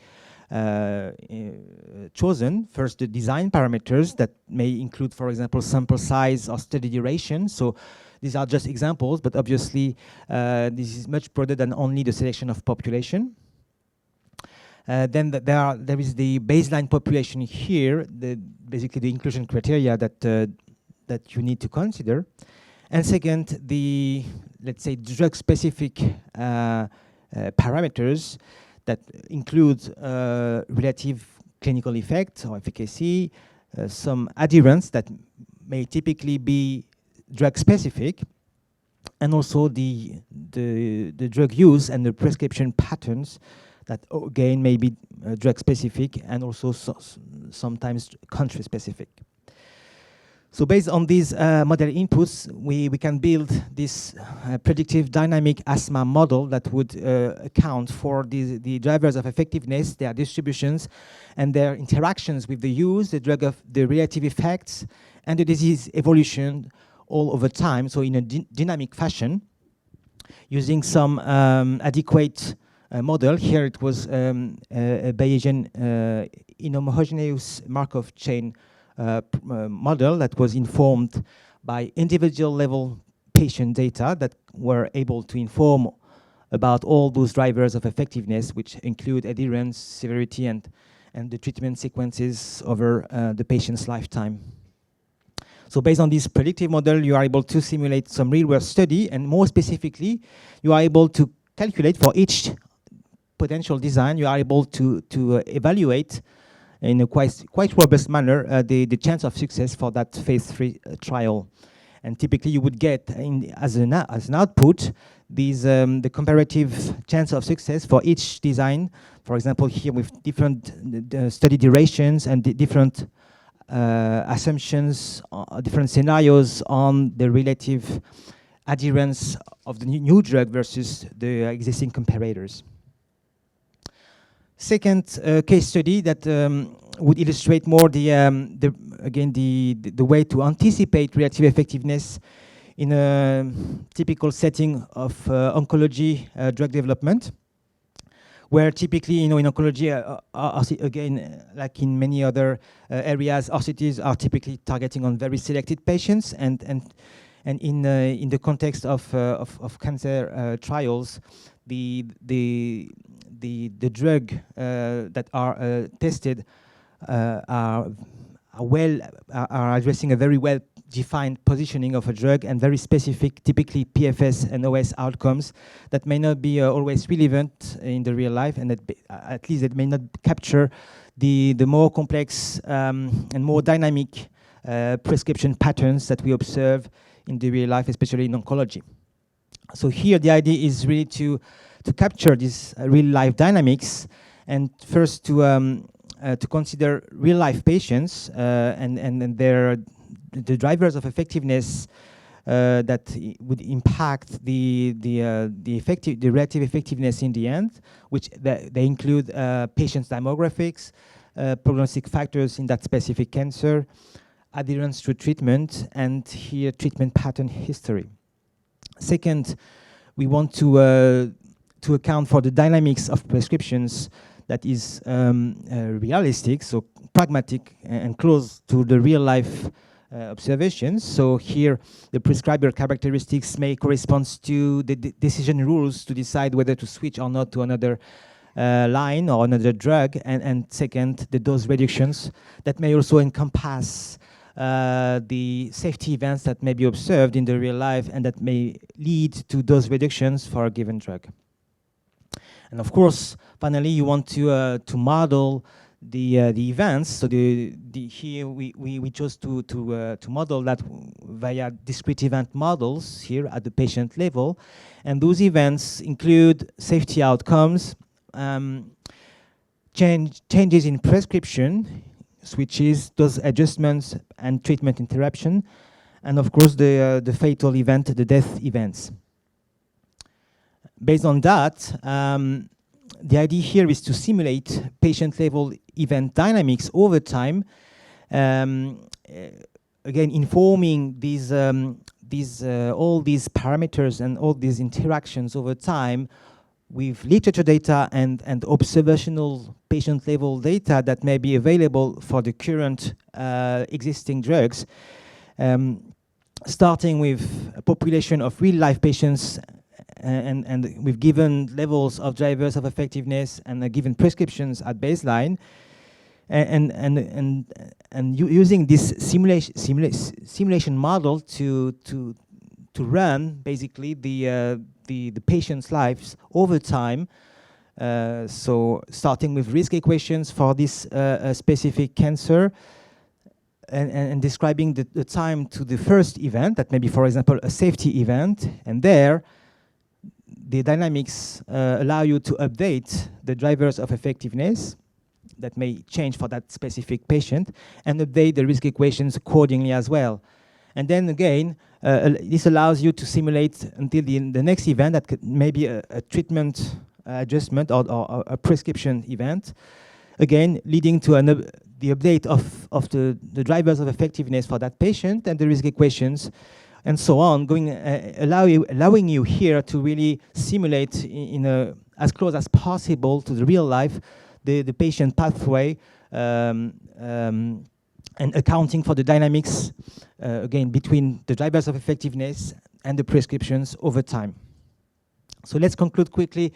chosen. First, the design parameters that may include, for example, sample size or study duration. So these are just examples, but obviously this is much broader than only the selection of population. Then there is the baseline population here, basically the inclusion criteria that you need to consider. And second, the, let's say, drug-specific parameters that include relative clinical effect or efficacy, some adherence that may typically be drug-specific, and also the drug use and the prescription patterns that again may be drug-specific and also sometimes country-specific. So based on these model inputs, we can build this predictive dynamic asthma model that would account for the drivers of effectiveness, their distributions, and their interactions with the use, the drug of the relative effects, and the disease evolution all over time, so in a dynamic fashion, using some adequate model. Here it was a Bayesian inhomogeneous Markov chain model that was informed by individual level patient data that were able to inform about all those drivers of effectiveness, which include adherence, severity, and the treatment sequences over the patient's lifetime. So based on this predictive model, you are able to simulate some real-world study, and more specifically, you are able to calculate for each potential design, you are able to evaluate in a quite robust manner the chance of success for that phase 3 trial. And typically you would get as an output these the comparative chance of success for each design. For example, here with different study durations and different assumptions, different scenarios on the relative adherence of the new drug versus the existing comparators. Second case study that would illustrate more the way to anticipate relative effectiveness in a typical setting of oncology drug development, where typically, in oncology, again, like in many other areas, RCTs are typically targeting on very selected patients, and in the context of cancer trials, the drug that are tested are addressing a very well-defined positioning of a drug and very specific, typically PFS and OS outcomes that may not be always relevant in the real life, and that at least it may not capture the more complex and more dynamic prescription patterns that we observe in the real life, especially in oncology. So here the idea is really to capture this real-life dynamics, and first to consider real-life patients and the drivers of effectiveness that would impact the relative effectiveness in the end, which they include patients' demographics, prognostic factors in that specific cancer, adherence to treatment, and here treatment pattern history. Second, we want to account for the dynamics of prescriptions that is realistic, so pragmatic and close to the real life observations. So here the prescriber characteristics may correspond to the decision rules to decide whether to switch or not to another line or another drug, and second, the dose reductions that may also encompass the safety events that may be observed in the real life and that may lead to dose reductions for a given drug. And of course, finally, you want to model the events. So here we chose to model that via discrete event models here at the patient level, and those events include safety outcomes, changes in prescription, switches, dose adjustments, and treatment interruption, and of course the fatal event, the death events. based on that, the idea here is to simulate patient-level event dynamics over time, again informing these all these parameters and all these interactions over time with literature data and observational patient-level data that may be available for the current existing drugs, starting with a population of real-life patients and with given levels of drivers of effectiveness and given prescriptions at baseline, and using this simulation model to run basically the patient's lives over time. So starting with risk equations for this specific cancer, and describing the time to the first event, that may be, for example, a safety event, and there the dynamics allow you to update the drivers of effectiveness that may change for that specific patient, and update the risk equations accordingly as well. And then again, this allows you to simulate until the next event that may be a treatment adjustment or a prescription event, again leading to the update of the drivers of effectiveness for that patient and the risk equations, and so on, allowing you here to really simulate in as close as possible to the real life the patient pathway, and accounting for the dynamics again between the drivers of effectiveness and the prescriptions over time. So let's conclude quickly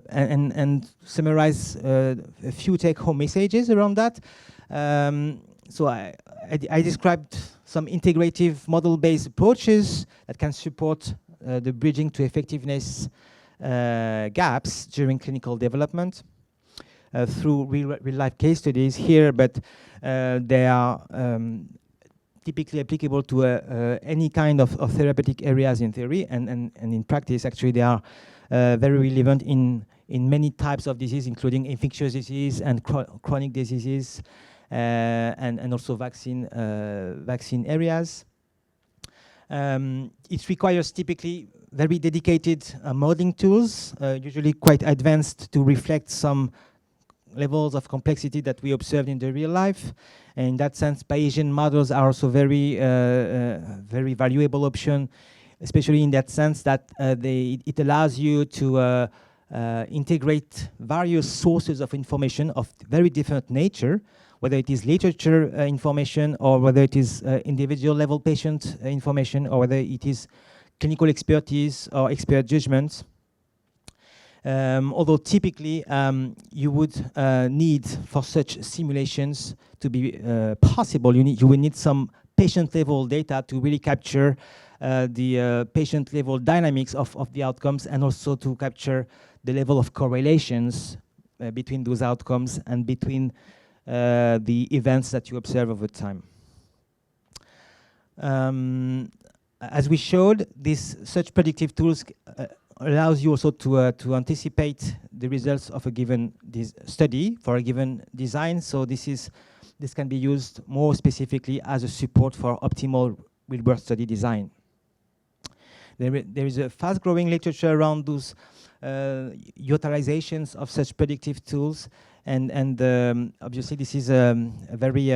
and summarize a few take-home messages around that. So I described some integrative model-based approaches that can support the bridging to effectiveness gaps during clinical development through real-life case studies here, but they are typically applicable to any kind of therapeutic areas in theory, and in practice, actually, they are very relevant in many types of disease, including infectious disease and chronic diseases, and also vaccine areas. It requires typically very dedicated modeling tools, usually quite advanced, to reflect some levels of complexity that we observed in the real life. And in that sense, Bayesian models are also very valuable option, especially in that sense that it allows you to integrate various sources of information of very different nature, whether it is literature information, or whether it is individual level patient information, or whether it is clinical expertise or expert judgments. Although typically you would need, for such simulations to be possible, you will need some patient level data to really capture the patient level dynamics of the outcomes, and also to capture the level of correlations between those outcomes and between the events that you observe over time. As we showed, such predictive tools allows you also to anticipate the results of a given study for a given design. So this can be used more specifically as a support for optimal real-world study design. There is a fast-growing literature around those utilizations of such predictive tools, and obviously this is a very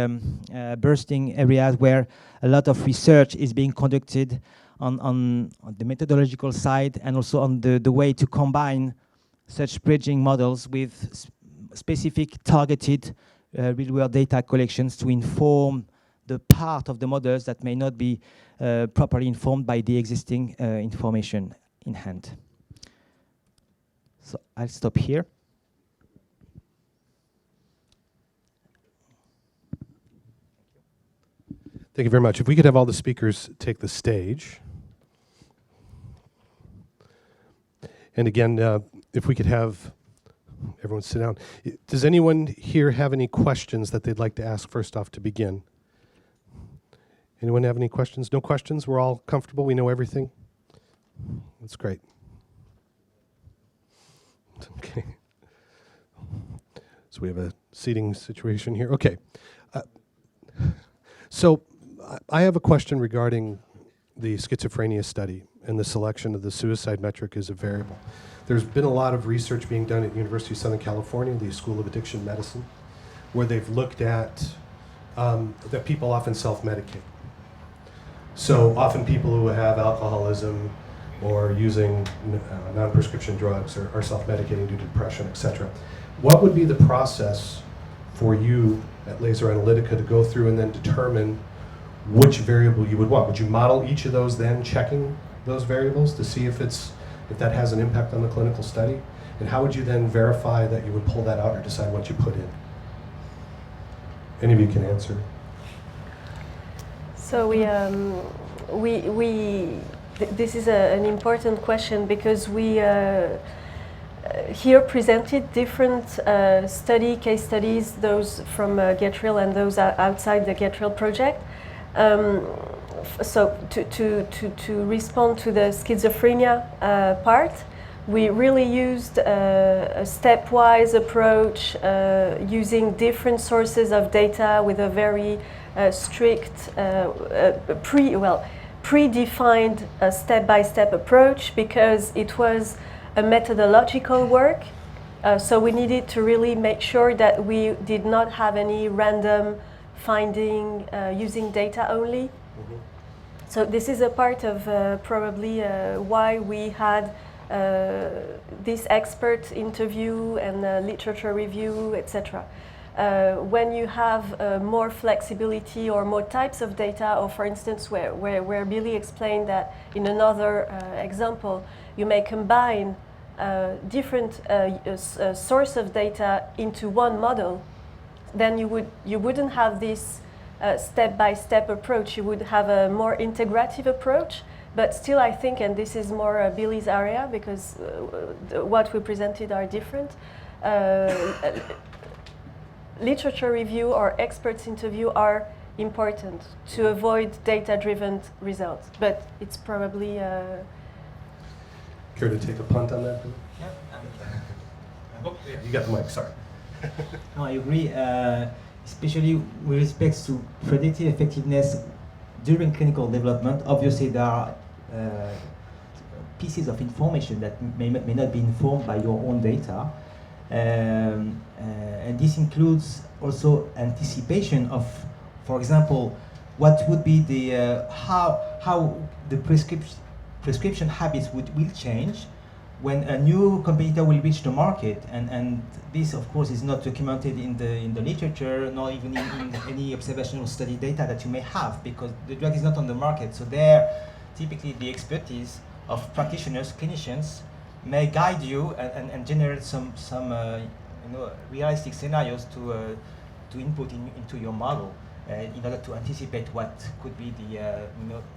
bursting area where a lot of research is being conducted on the methodological side, and also on the way to combine such bridging models with specific targeted real-world data collections to inform the part of the models that may not be properly informed by the existing information in hand. So I'll stop here. Thank you very much. If we could have all the speakers take the stage. And again, if we could have everyone sit down. Does anyone here have any questions that they'd like to ask first off to begin? Anyone have any questions? No questions? We're all comfortable? We know everything? That's great. Okay. So we have a seating situation here. Okay. So I have a question regarding the schizophrenia study and the selection of the suicide metric as a variable. there's been a lot of research being done at the University of Southern California, the School of Addiction Medicine, where they've looked at that people often self-medicate. So often people who have alcoholism or using non-prescription drugs are self-medicating due to depression, etc. What would be the process for you at Laser Analytica to go through and then determine which variable you would want? Would you model each of those then, checking those variables to see if that has an impact on the clinical study? And how would you then verify that you would pull that out or decide what you put in? Any of you can answer. So this is an important question, because we here presented different case studies, those from GetReal and those outside the GetReal project. So to respond to the schizophrenia part, we really used a stepwise approach, using different sources of data with a very strict, predefined step-by-step approach, because it was a methodological work. So we needed to really make sure that we did not have any random finding using data only. Mm-hmm. So this is a part of probably why we had this expert interview and literature review, etc. When you have more flexibility or more types of data, or for instance where Billy explained that in another example, you may combine different source of data into one model, then you wouldn't have this step-by-step approach. You would have a more integrative approach. But still, I think, and this is more Billy's area, because what we presented are different, literature review or experts interview are important to avoid data-driven results. But it's probably... Care to take a punt on that, Billy? Yeah. Oh, yeah, you got the mic, sorry. No, I agree, especially with respect to predictive effectiveness during clinical development. Obviously, there are pieces of information that may not be informed by your own data. And this includes also anticipation of, for example, what would be the, how the prescription habits will change when a new competitor will reach the market, and this of course is not documented in the literature, nor even in any observational study data that you may have, because the drug is not on the market. So there, typically the expertise of practitioners, clinicians, may guide you and generate some realistic scenarios to input into your model in order to anticipate what could be the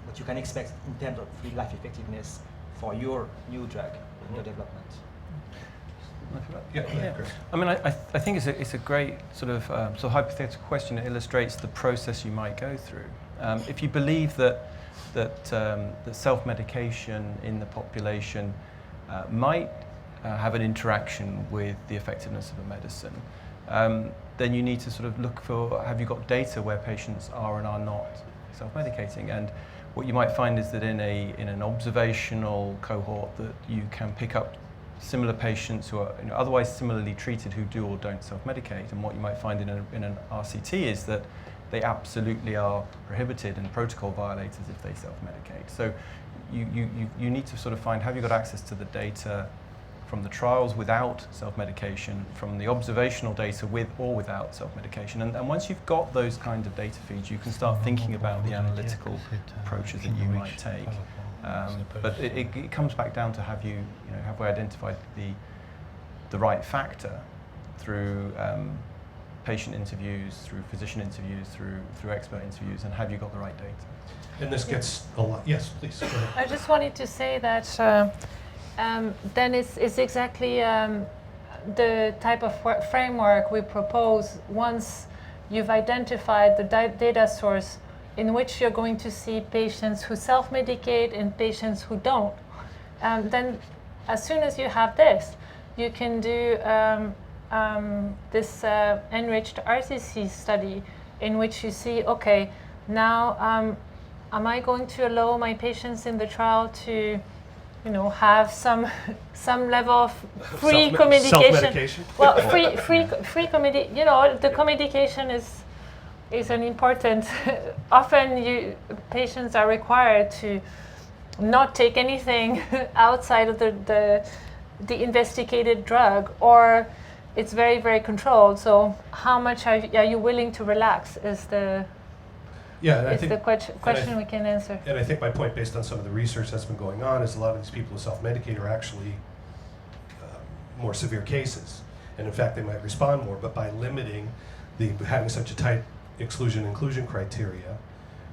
what you can expect in terms of real-life effectiveness for your new drug in your development. Yeah. I mean, I think it's a great sort of hypothetical question. It illustrates the process you might go through. If you believe that self-medication in the population might have an interaction with the effectiveness of a medicine, then you need to sort of look for, have you got data where patients are and are not self-medicating? And what you might find is that in an observational cohort, that you can pick up similar patients who are otherwise similarly treated who do or don't self-medicate. And what you might find in an RCT is that they absolutely are prohibited and protocol violators if they self-medicate. So you need to sort of find, have you got access to the data from the trials without self-medication, from the observational data with or without self-medication. And once you've got those kinds of data feeds, you can start thinking about the analytical approaches that you might take. But it comes back down to have we identified the right factor through patient interviews, through physician interviews, through expert interviews, and have you got the right data? And this gets a lot. Yes, please. Go ahead. I just wanted to say that then it's exactly the type of framework we propose once you've identified the data source in which you're going to see patients who self-medicate and patients who don't. Then as soon as you have this, you can do this enriched RCT study in which you see, okay, now am I going to allow my patients in the trial to have some level of free communication. Self-medication? Well, free the communication is an important. Often, patients are required to not take anything outside of the investigated drug, or it's very, very controlled. So, how much are you willing to relax? Is the question we can answer. And I think my point, based on some of the research that's been going on, is a lot of these people who self-medicate are actually more severe cases, and in fact, they might respond more. But by limiting having such a tight exclusion-inclusion criteria,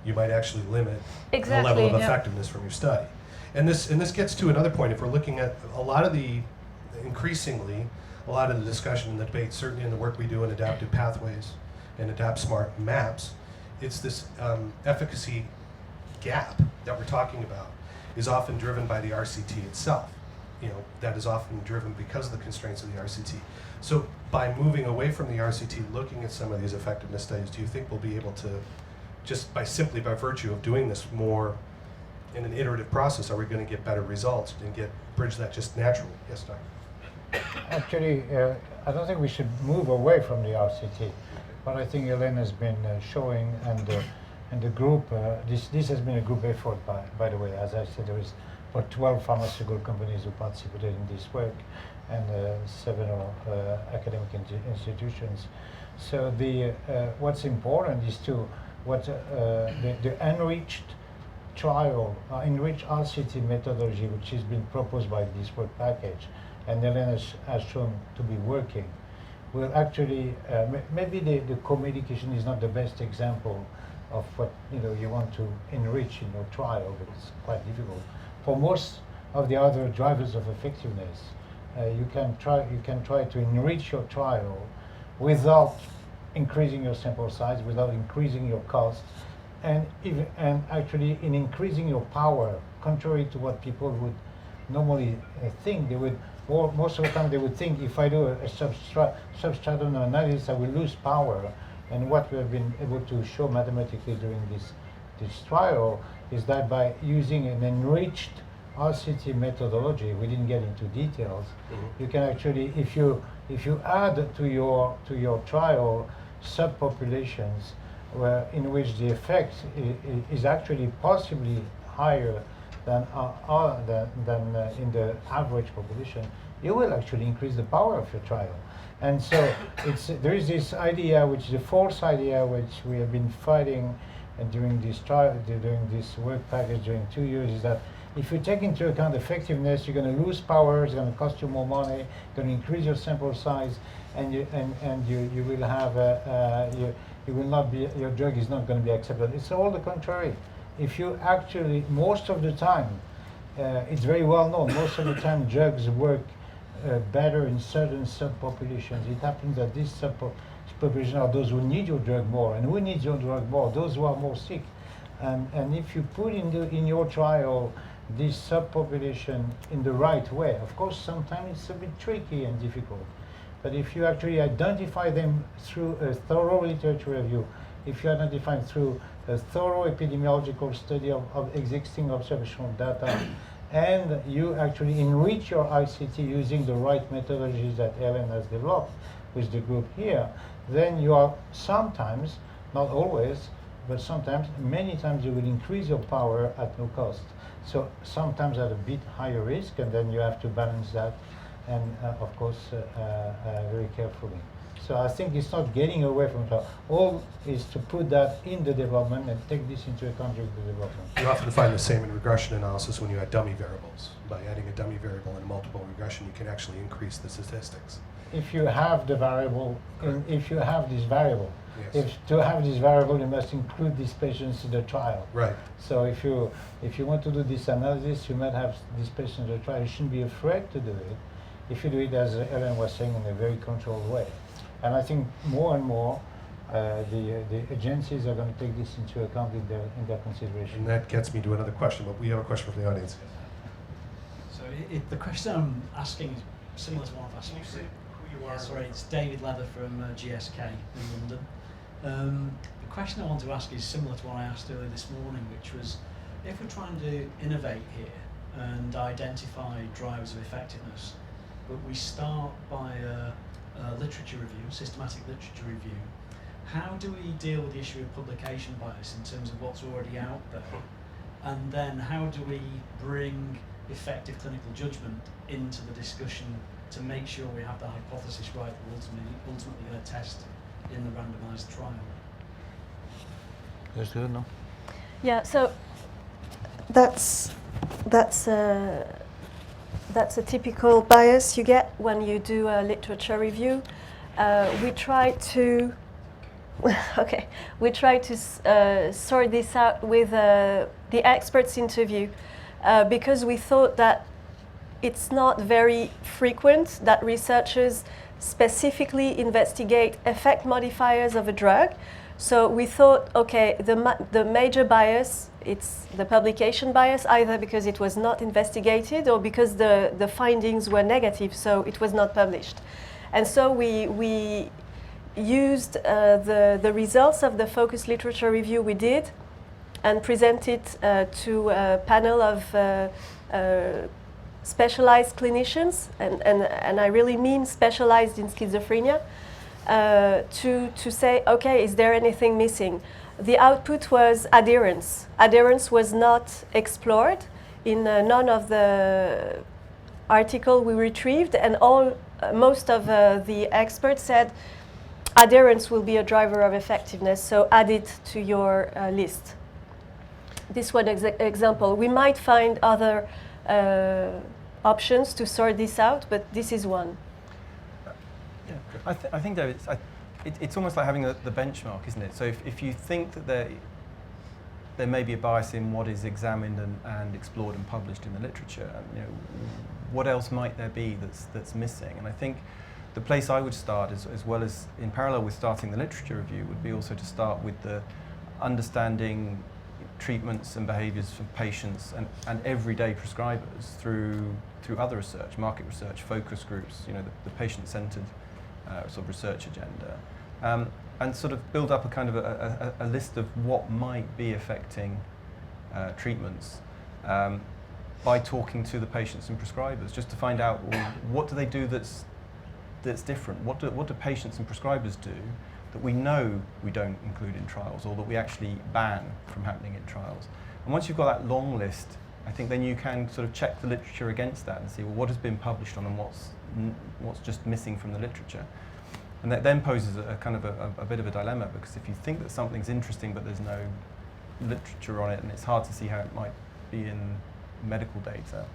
you might actually limit the level of effectiveness from your study. And this gets to another point. If we're looking at increasingly, a lot of the discussion and the debate, certainly in the work we do in adaptive pathways and adapt smart maps, it's this efficacy gap that we're talking about is often driven by the RCT itself. That is often driven because of the constraints of the RCT. So by moving away from the RCT, looking at some of these effectiveness studies, do you think we'll be able to, just by virtue of doing this more in an iterative process, are we going to get better results and bridge that just naturally? Yes, Doctor. Actually, I don't think we should move away from the RCT. But I think Hélène has been showing, and the group, this has been a group effort, by the way. As I said, there is about 12 pharmaceutical companies who participated in this work, and several academic institutions. So what's important is the enriched trial, enriched RCT methodology, which has been proposed by this work package, and Hélène has shown to be working. Will actually, maybe the co-medication is not the best example of what you want to enrich in your trial, but it's quite difficult. For most of the other drivers of effectiveness, you can try to enrich your trial without increasing your sample size, without increasing your cost, and actually in increasing your power, contrary to what people would normally think. They would. Or most of the time they would think, if I do a substratum analysis, I will lose power. And what we have been able to show mathematically during this trial is that by using an enriched RCT methodology, we didn't get into details. You can actually, if you add to your trial subpopulations in which the effect is actually possibly higher than in the average population, you will actually increase the power of your trial. And so there is this idea, which is the false idea, which we have been fighting during this trial, during this work package during 2 years, is that if you take into account effectiveness, you're going to lose power, it's going to cost you more money, you're going to increase your sample size, and you will have your drug is not going to be accepted. It's all the contrary. If you actually, most of the time, it's very well known, most of the time drugs work better in certain subpopulations. It happens that these subpopulations are those who need your drug more, and who needs your drug more? Those who are more sick. And if you put in your trial this subpopulation in the right way, of course sometimes it's a bit tricky and difficult, but if you actually identify them through a thorough literature review, if you identify through a thorough epidemiological study of existing observational data, and you actually enrich your ICT using the right methodologies that Hélène has developed with the group here, then you are sometimes, not always, but sometimes, many times you will increase your power at no cost. So sometimes at a bit higher risk, and then you have to balance that, and of course, very carefully. So I think it's not getting away from it. All is to put that in the development and take this into account during the development. You often find the same in regression analysis when you add dummy variables. By adding a dummy variable in multiple regression, you can actually increase the statistics. If you have the variable, if you have this variable, yes. To have this variable, you must include these patients in the trial. Right. So if you want to do this analysis, you might have these patients in the trial. You shouldn't be afraid to do it if you do it, as Hélène was saying, in a very controlled way. And I think more and more the agencies are going to take this into account in their consideration. And that gets me to another question, but we have a question from the audience. So the question I'm asking is similar to one I've asked. Can you say who you are? Yeah, sorry, it's David Leather from GSK in London. The question I want to ask is similar to what I asked earlier this morning, which was, if we're trying to innovate here, and identify drivers of effectiveness. But we start by a literature review, systematic literature review. How do we deal with the issue of publication bias in terms of what's already out there? And then how do we bring effective clinical judgment into the discussion to make sure we have the hypothesis right that we're ultimately going to test in the randomised trial? That's good, no? Yeah, so that's a typical bias you get when you do a literature review. We try to sort this out with the experts interview because we thought that it's not very frequent that researchers specifically investigate effect modifiers of a drug. So we thought, okay, the major bias, it's the publication bias, either because it was not investigated or because the findings were negative, so it was not published. And so we used the results of the focus literature review we did and presented to a panel of specialized clinicians, and I really mean specialized in schizophrenia, to say, okay, is there anything missing? The output was adherence. Adherence was not explored in none of the article we retrieved, and most of the experts said adherence will be a driver of effectiveness, so add it to your list. This one example. We might find other options to sort this out, but this is one. Yeah, I think David, it's almost like having the benchmark, isn't it? So if you think that there may be a bias in what is examined and explored and published in the literature, you know, what else might there be that's missing? And I think the place I would start, as well as in parallel with starting the literature review, would be also to start with the understanding treatments and behaviours for patients and everyday prescribers through other research, market research, focus groups, you know, the patient-centred sort of research agenda, and sort of build up a kind of a list of what might be affecting treatments by talking to the patients and prescribers, just to find out, well, what do they do that's different? What do patients and prescribers do that we know we don't include in trials, or that we actually ban from happening in trials? And once you've got that long list, I think then you can sort of check the literature against that and see, well, what has been published on and what's just missing from the literature. And that then poses a kind of a bit of a dilemma, because if you think that something's interesting but there's no literature on it and it's hard to see how it might be in medical data,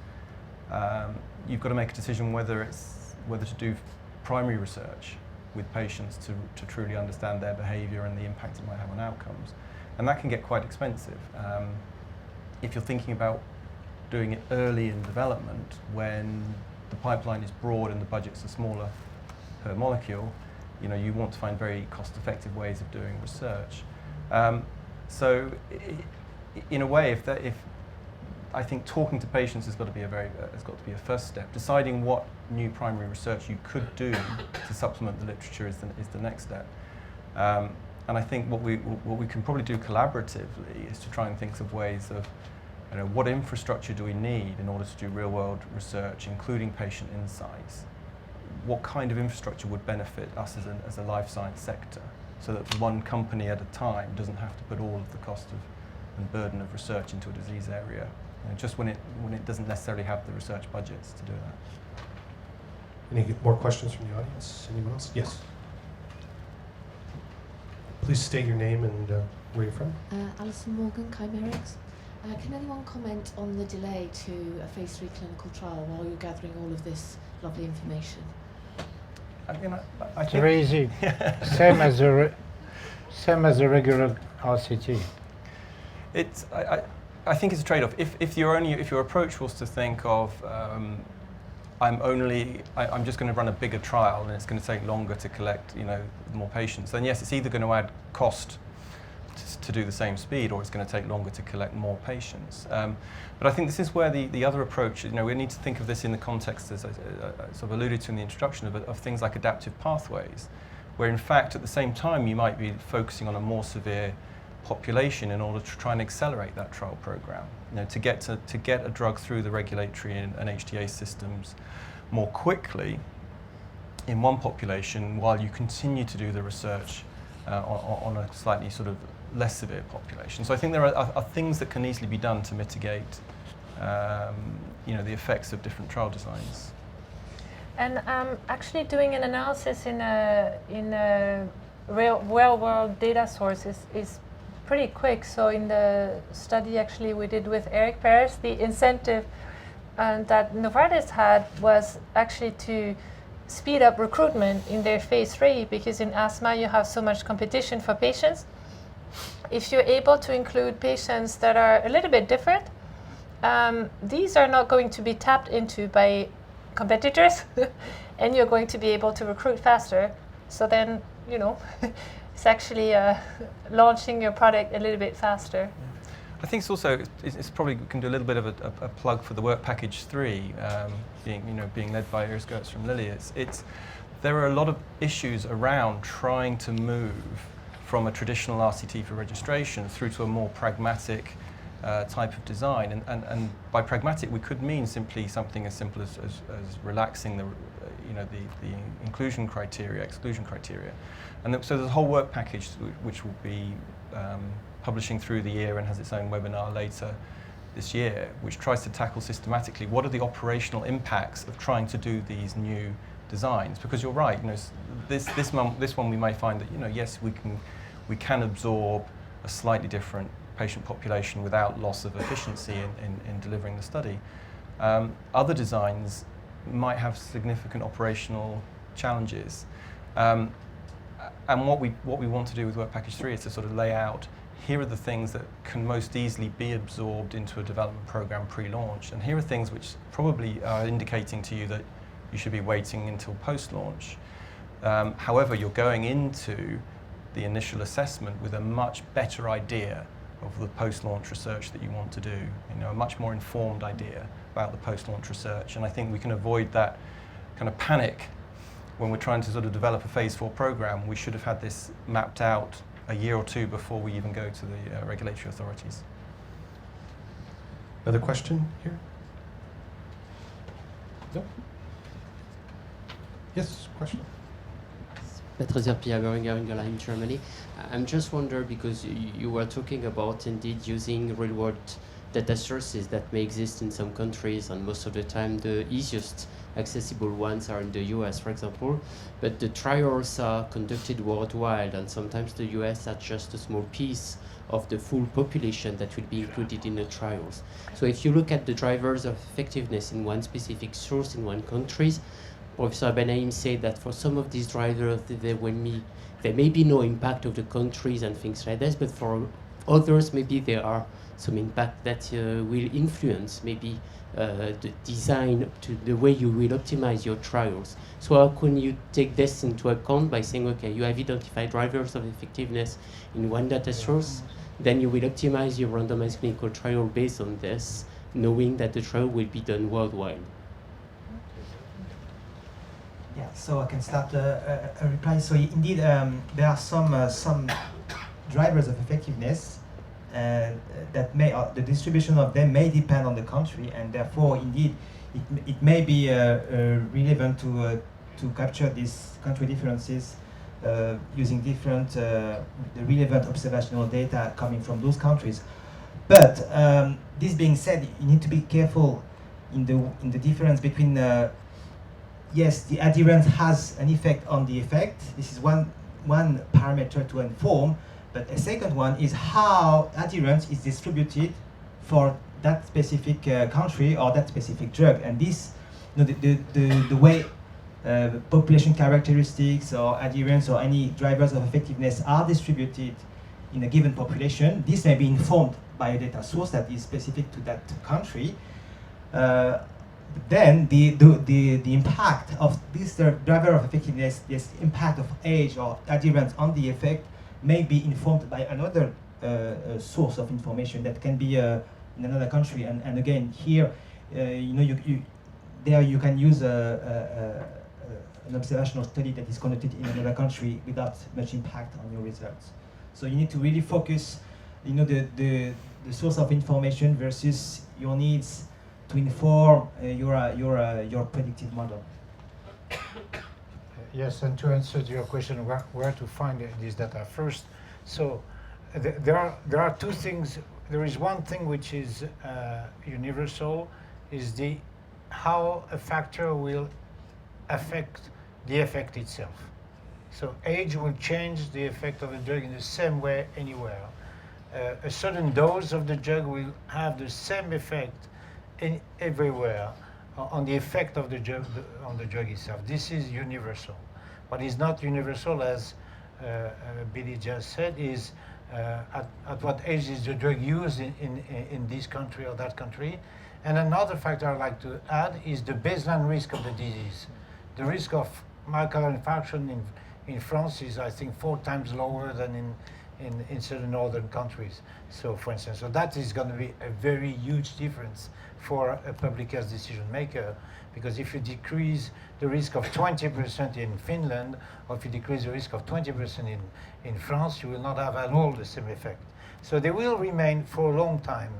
you've got to make a decision whether to do primary research with patients to truly understand their behaviour and the impact it might have on outcomes. And that can get quite expensive. If you're thinking about doing it early in development, when the pipeline is broad and the budgets are smaller per molecule, you know, you want to find very cost-effective ways of doing research. So, in a way, if I think talking to patients has got to be a first step. Deciding what new primary research you could do to supplement the literature is the next step. And I think what we can probably do collaboratively is to try and think of ways of, you know, what infrastructure do we need in order to do real-world research, including patient insights? What kind of infrastructure would benefit us as a life science sector, so that one company at a time doesn't have to put all of the cost and burden of research into a disease area, you know, just when it doesn't necessarily have the research budgets to do that. Any more questions from the audience? Anyone else? Yes. Please state your name and where you're from. Alison Morgan, Chimerics. Can anyone comment on the delay to a phase 3 clinical trial while you're gathering all of this lovely information? I mean, I It's think very easy. Same as a regular RCT. I think it's a trade-off. If your approach was to think of I'm just going to run a bigger trial and it's going to take longer to collect, you know, more patients, then yes, it's either going to add cost to do the same speed, or it's going to take longer to collect more patients. But I think this is where the other approach, you know, we need to think of this in the context, as I sort of alluded to in the introduction, of things like adaptive pathways, where in fact at the same time you might be focusing on a more severe population in order to try and accelerate that trial program. To get a drug through the regulatory and HTA systems more quickly in one population, while you continue to do the research on a slightly sort of less severe population. So I think there are things that can easily be done to mitigate the effects of different trial designs. And actually doing an analysis in a real-world data source is pretty quick. So in the study actually we did with Eric Paris, the incentive that Novartis had was actually to speed up recruitment in their phase 3, because in asthma you have so much competition for patients. If you're able to include patients that are a little bit different, these are not going to be tapped into by competitors and you're going to be able to recruit faster. So then, it's actually launching your product a little bit faster. I think it's also, it's probably, we can do a little bit of a plug for the work package 3, being led by Iris Gertz from Lilly. There are a lot of issues around trying to move from a traditional RCT for registration through to a more pragmatic type of design. And by pragmatic, we could mean simply something as simple as relaxing the inclusion criteria, exclusion criteria. And so there's a whole work package which will be publishing through the year and has its own webinar later this year, which tries to tackle systematically what are the operational impacts of trying to do these new designs. Because you're right, this one we may find that yes, we can absorb a slightly different patient population without loss of efficiency in delivering the study. Other designs might have significant operational challenges. And what we want to do with Work Package 3 is to sort of lay out, here are the things that can most easily be absorbed into a development program pre-launch, and here are things which probably are indicating to you that you should be waiting until post-launch. However, you're going into the initial assessment with a much better idea of the post-launch research that you want to do, a much more informed idea about the post-launch research. And I think we can avoid that kind of panic when we're trying to sort of develop a phase 4 program. We should have had this mapped out a year or two before we even go to the regulatory authorities. Another question here? No? Yes, question. Petra Zerpia, Boehringer Ingelheim, Germany. I'm just wondering, because you were talking about indeed using real-world data sources that may exist in some countries, and most of the time the easiest accessible ones are in the US, for example, but the trials are conducted worldwide, and sometimes the US are just a small piece of the full population that will be included in the trials. So if you look at the drivers of effectiveness in one specific source in one country, Professor Benaim said that for some of these drivers there may be no impact of the countries and things like this, but for others maybe there are some impact that will influence maybe the design to the way you will optimize your trials. So how can you take this into account by saying, okay, you have identified drivers of effectiveness in one data source, then you will optimize your randomized clinical trial based on this, knowing that the trial will be done worldwide? Yeah, so I can start a reply. So indeed, there are some drivers of effectiveness that may, the distribution of them may depend on the country, and therefore, indeed, it may be relevant to capture these country differences using different the relevant observational data coming from those countries. But this being said, you need to be careful in the difference between yes, the adherence has an effect on the effect. This is one parameter to inform, but a second one is how adherence is distributed for that specific country or that specific drug. And this, the way population characteristics or adherence or any drivers of effectiveness are distributed in a given population, this may be informed by a data source that is specific to that country. Then the impact of this driver of effectiveness, this impact of age or adherence on the effect, may be informed by another source of information that can be in another country. And again, here, you can use an observational study that is conducted in another country without much impact on your results. So you need to really focus the source of information versus your needs to inform your predictive model. Yes, and to answer to your question, where to find this data first. So there are two things. There is one thing which is universal, is how a factor will affect the effect itself. So age will change the effect of the drug in the same way anywhere. A certain dose of the drug will have the same effect everywhere on the effect of the drug on the drug itself. This is universal. What is not universal, as Billy just said, is at what age is the drug used in this country or that country. And another factor I'd like to add is the baseline risk of the disease. The risk of myocardial infarction in France is, I think, 4 times lower than in certain northern countries. So, for instance, so that is going to be a very huge difference for a public health decision maker, because if you decrease the risk of 20% in Finland, or if you decrease the risk of 20% in France, you will not have at all the same effect. So there will remain for a long time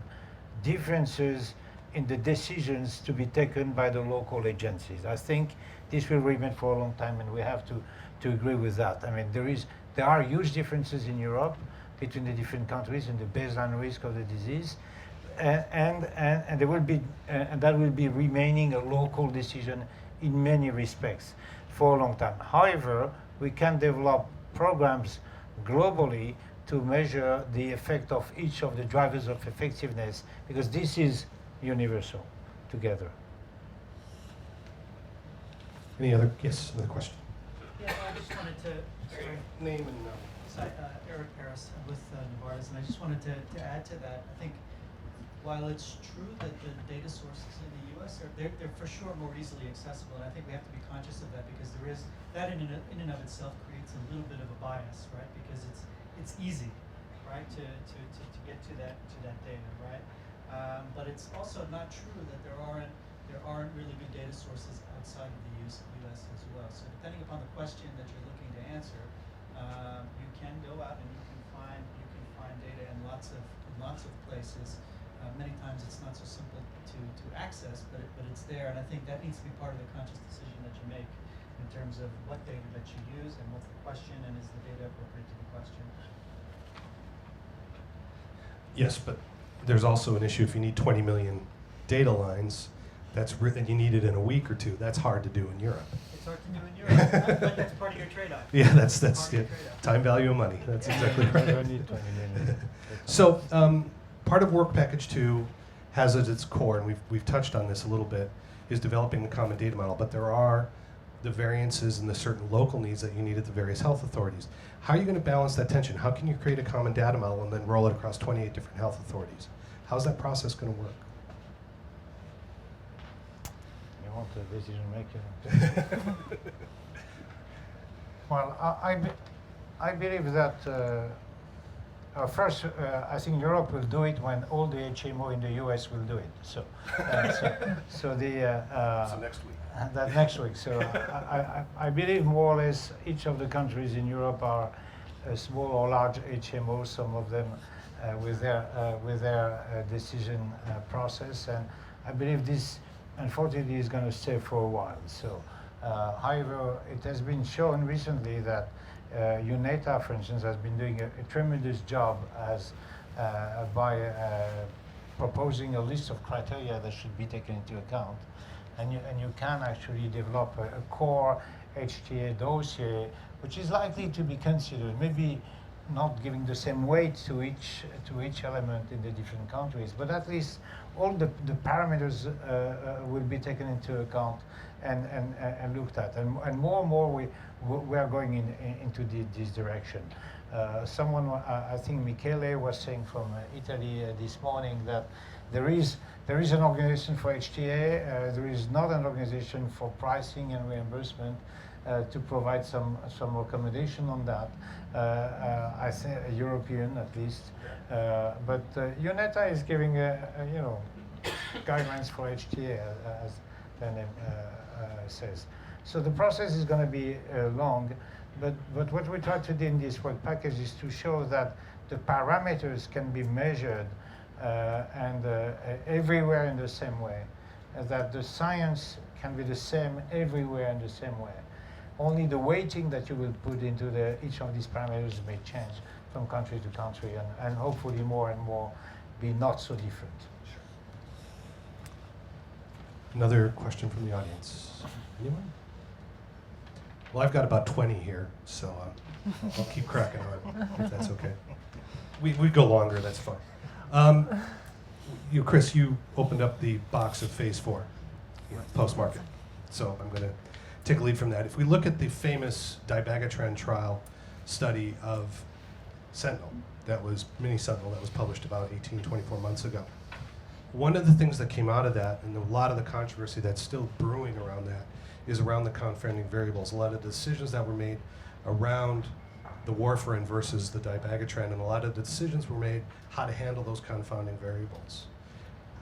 differences in the decisions to be taken by the local agencies. I think this will remain for a long time, and we have to agree with that. I mean, there are huge differences in Europe between the different countries in the baseline risk of the disease, and there will be and that will be remaining a local decision in many respects for a long time. However, we can develop programs globally to measure the effect of each of the drivers of effectiveness, because this is universal together. Any other? Yes, another question. Yeah, I just wanted to. Sorry. Name and Eric Paris with Novartis, and I just wanted to add to that. I think while it's true that the data sources in the U.S. they're for sure more easily accessible, and I think we have to be conscious of that, because there is that in and of itself creates a little bit of a bias, right? Because it's easy, right, to get to that data, right? But it's also not true that there aren't really good data sources outside of the U.S. as well. So depending upon the question that you're looking to answer, you can go out and you can find data in lots of places. Many times it's not so simple to access, but it's there, and I think that needs to be part of the conscious decision that you make in terms of what data that you use and what's the question, and is the data appropriate to the question. yes, but there's also an issue if you need 20 million data lines, and you need it in a week or two. That's hard to do in Europe. It's hard to do in Europe, but that's part of your trade-off. Yeah, that's yeah, time value of money. That's exactly right. So part of Work Package 2 has at its core, and we've touched on this a little bit, is developing the common data model. But there are the variances and the certain local needs that you need at the various health authorities. How are you going to balance that tension? How can you create a common data model and then roll it across 28 different health authorities? How's that process going to work? You want a decision maker? Well, I believe that first, I think Europe will do it when all the HMO in the US will do it. So so next week. That next week. So I believe more or less each of the countries in Europe are small or large HMOs. Some of them with their decision process, and I believe this unfortunately is going to stay for a while. So, however, it has been shown recently that UNETA, for instance, has been doing a tremendous job by proposing a list of criteria that should be taken into account, and you can actually develop a core HTA dossier, which is likely to be considered, maybe not giving the same weight to each element in the different countries, but at least all the parameters will be taken into account and looked at, and more we are going into this direction. Someone, I think Michele was saying from Italy this morning, that there is an organization for HTA. There is not an organization for pricing and reimbursement to provide some recommendation on that. I think a European at least, but UNETA is giving guidelines for HTA, as the name says. So the process is going to be long, but what we try to do in this work package is to show that the parameters can be measured and everywhere in the same way, that the science can be the same everywhere in the same way. Only the weighting that you will put into each of these parameters may change from country to country, and hopefully more and more be not so different. Another question from the audience. Anyone? Well, I've got about 20 here, so I'll keep cracking on, if that's okay. We go longer, that's fine. Chris, you opened up the box of phase 4, post-market. So I'm going to take a lead from that. If we look at the famous dibagatran trial study of Sentinel, Mini Sentinel, that was published about 24 months ago. One of the things that came out of that, and a lot of the controversy that's still brewing around that, is around the confounding variables. A lot of the decisions that were made around the warfarin versus the dibagatran, and a lot of the decisions were made how to handle those confounding variables.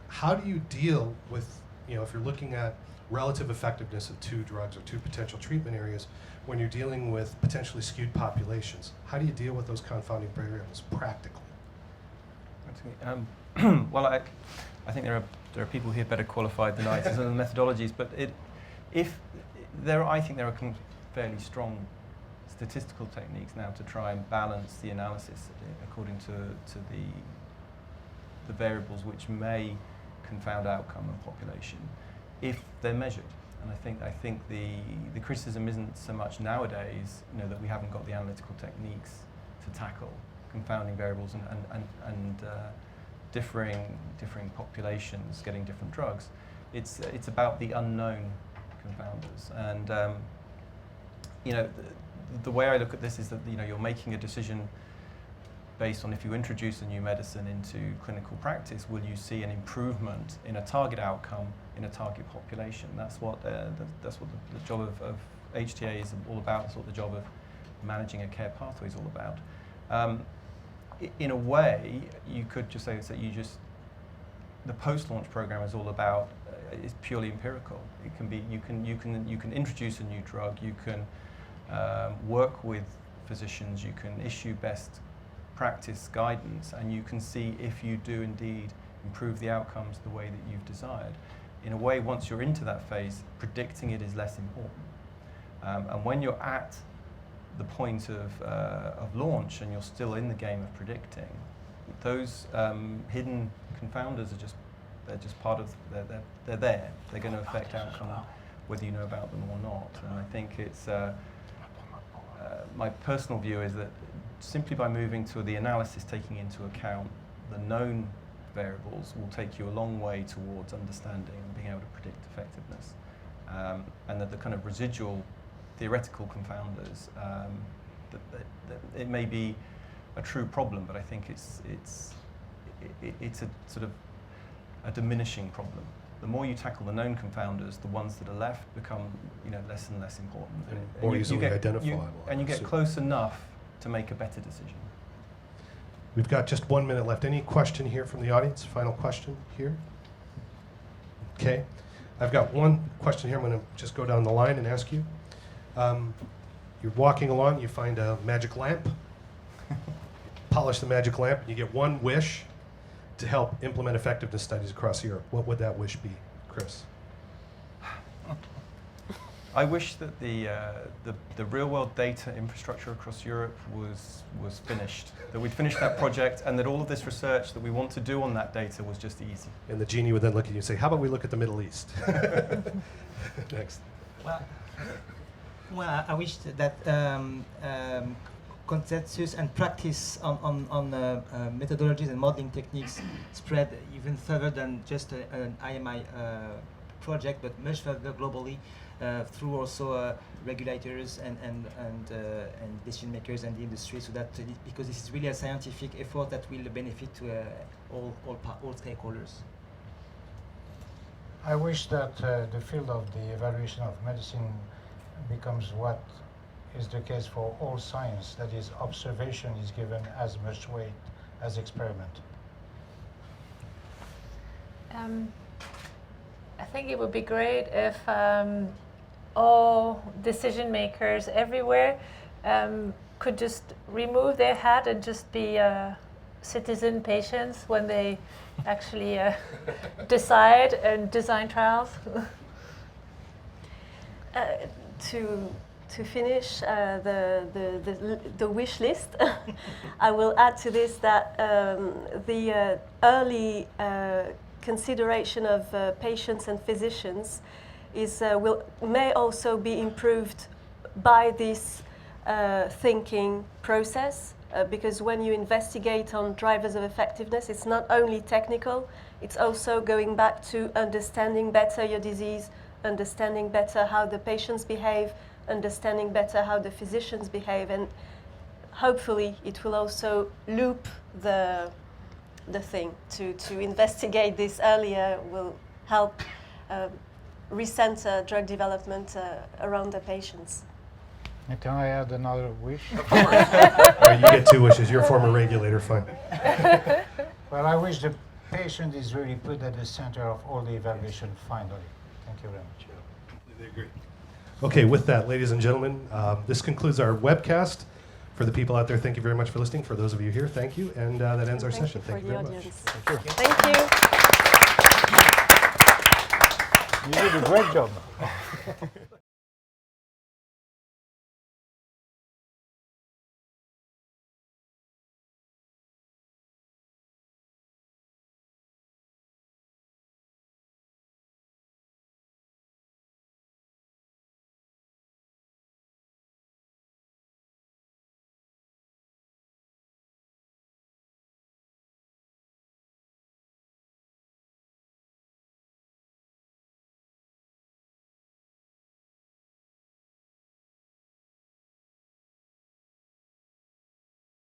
How do you deal with, if you're looking at relative effectiveness of 2 drugs or 2 potential treatment areas, when you're dealing with potentially skewed populations? How do you deal with those confounding variables practically? Well, I think there are people here better qualified than I in terms of the methodologies, but I think there are fairly strong statistical techniques now to try and balance the analysis according to the variables which may confound outcome and population if they're measured. And I think the criticism isn't so much nowadays, that we haven't got the analytical techniques to tackle confounding variables and differing populations getting different drugs. It's about the unknown confounders. And the way I look at this is that you're making a decision based on, if you introduce a new medicine into clinical practice, will you see an improvement in a target outcome in a target population? That's what the job of HTA is all about. That's what the job of managing a care pathway is all about. In a way, you could just say that the post-launch program is all about is purely empirical. It can be you can introduce a new drug. You can work with physicians. You can issue best practice guidance, and you can see if you do indeed improve the outcomes the way that you've desired. In a way, once you're into that phase, predicting it is less important. And when you're at the point of launch and you're still in the game of predicting, those hidden confounders they're just part of, they're there. They're going to affect outcome whether you know about them or not. And I think it's, my personal view is that simply by moving to the analysis taking into account the known variables will take you a long way towards understanding and being able to predict effectiveness. And that the kind of residual theoretical confounders, it may be a true problem, but I think it's a sort of a diminishing problem. The more you tackle the known confounders, the ones that are left become less and less important. And more easily identifiable. And you get close enough to make a better decision. We've got just 1 minute left. Any question here from the audience? Final question here? Okay. I've got one question here. I'm going to just go down the line and ask you. You're walking along, you find a magic lamp, polish the magic lamp, and you get one wish to help implement effectiveness studies across Europe. What would that wish be, Chris? I wish that the real-world data infrastructure across Europe was finished, that we'd finished that project, and that all of this research that we want to do on that data was just easy. And the genie would then look at you and say, how about we look at the Middle East? Next. Well, I wish that consensus and practice on methodologies and modeling techniques spread even further than just an IMI project, but much further globally through also regulators and decision makers and the industry, so that because this is really a scientific effort that will benefit to all stakeholders. I wish that the field of the evaluation of medicine becomes what is the case for all science, that is, observation is given as much weight as experiment. I think it would be great if all decision makers everywhere could could just remove their hat and just be citizen patients when they actually decide and design trials? To finish the wish list, I will add to this that the early consideration of patients and physicians may also be improved by this thinking process, because when you investigate on drivers of effectiveness, it's not only technical, it's also going back to understanding better your disease, understanding better how the patients behave, understanding better how the physicians behave, and hopefully it will also loop the thing to investigate this earlier, will help recenter drug development around the patients. And can I add another wish? Of course. All right, you get 2 wishes. You're a former regulator, fine. Well, I wish the patient is really put at the center of all the evaluation finally. Thank you very much. Completely agree. Okay, with that, ladies and gentlemen, this concludes our webcast. For the people out there, thank you very much for listening. For those of you here, thank you. And that ends our session. Thank you very much. Thank you. Thank you. You did a great job.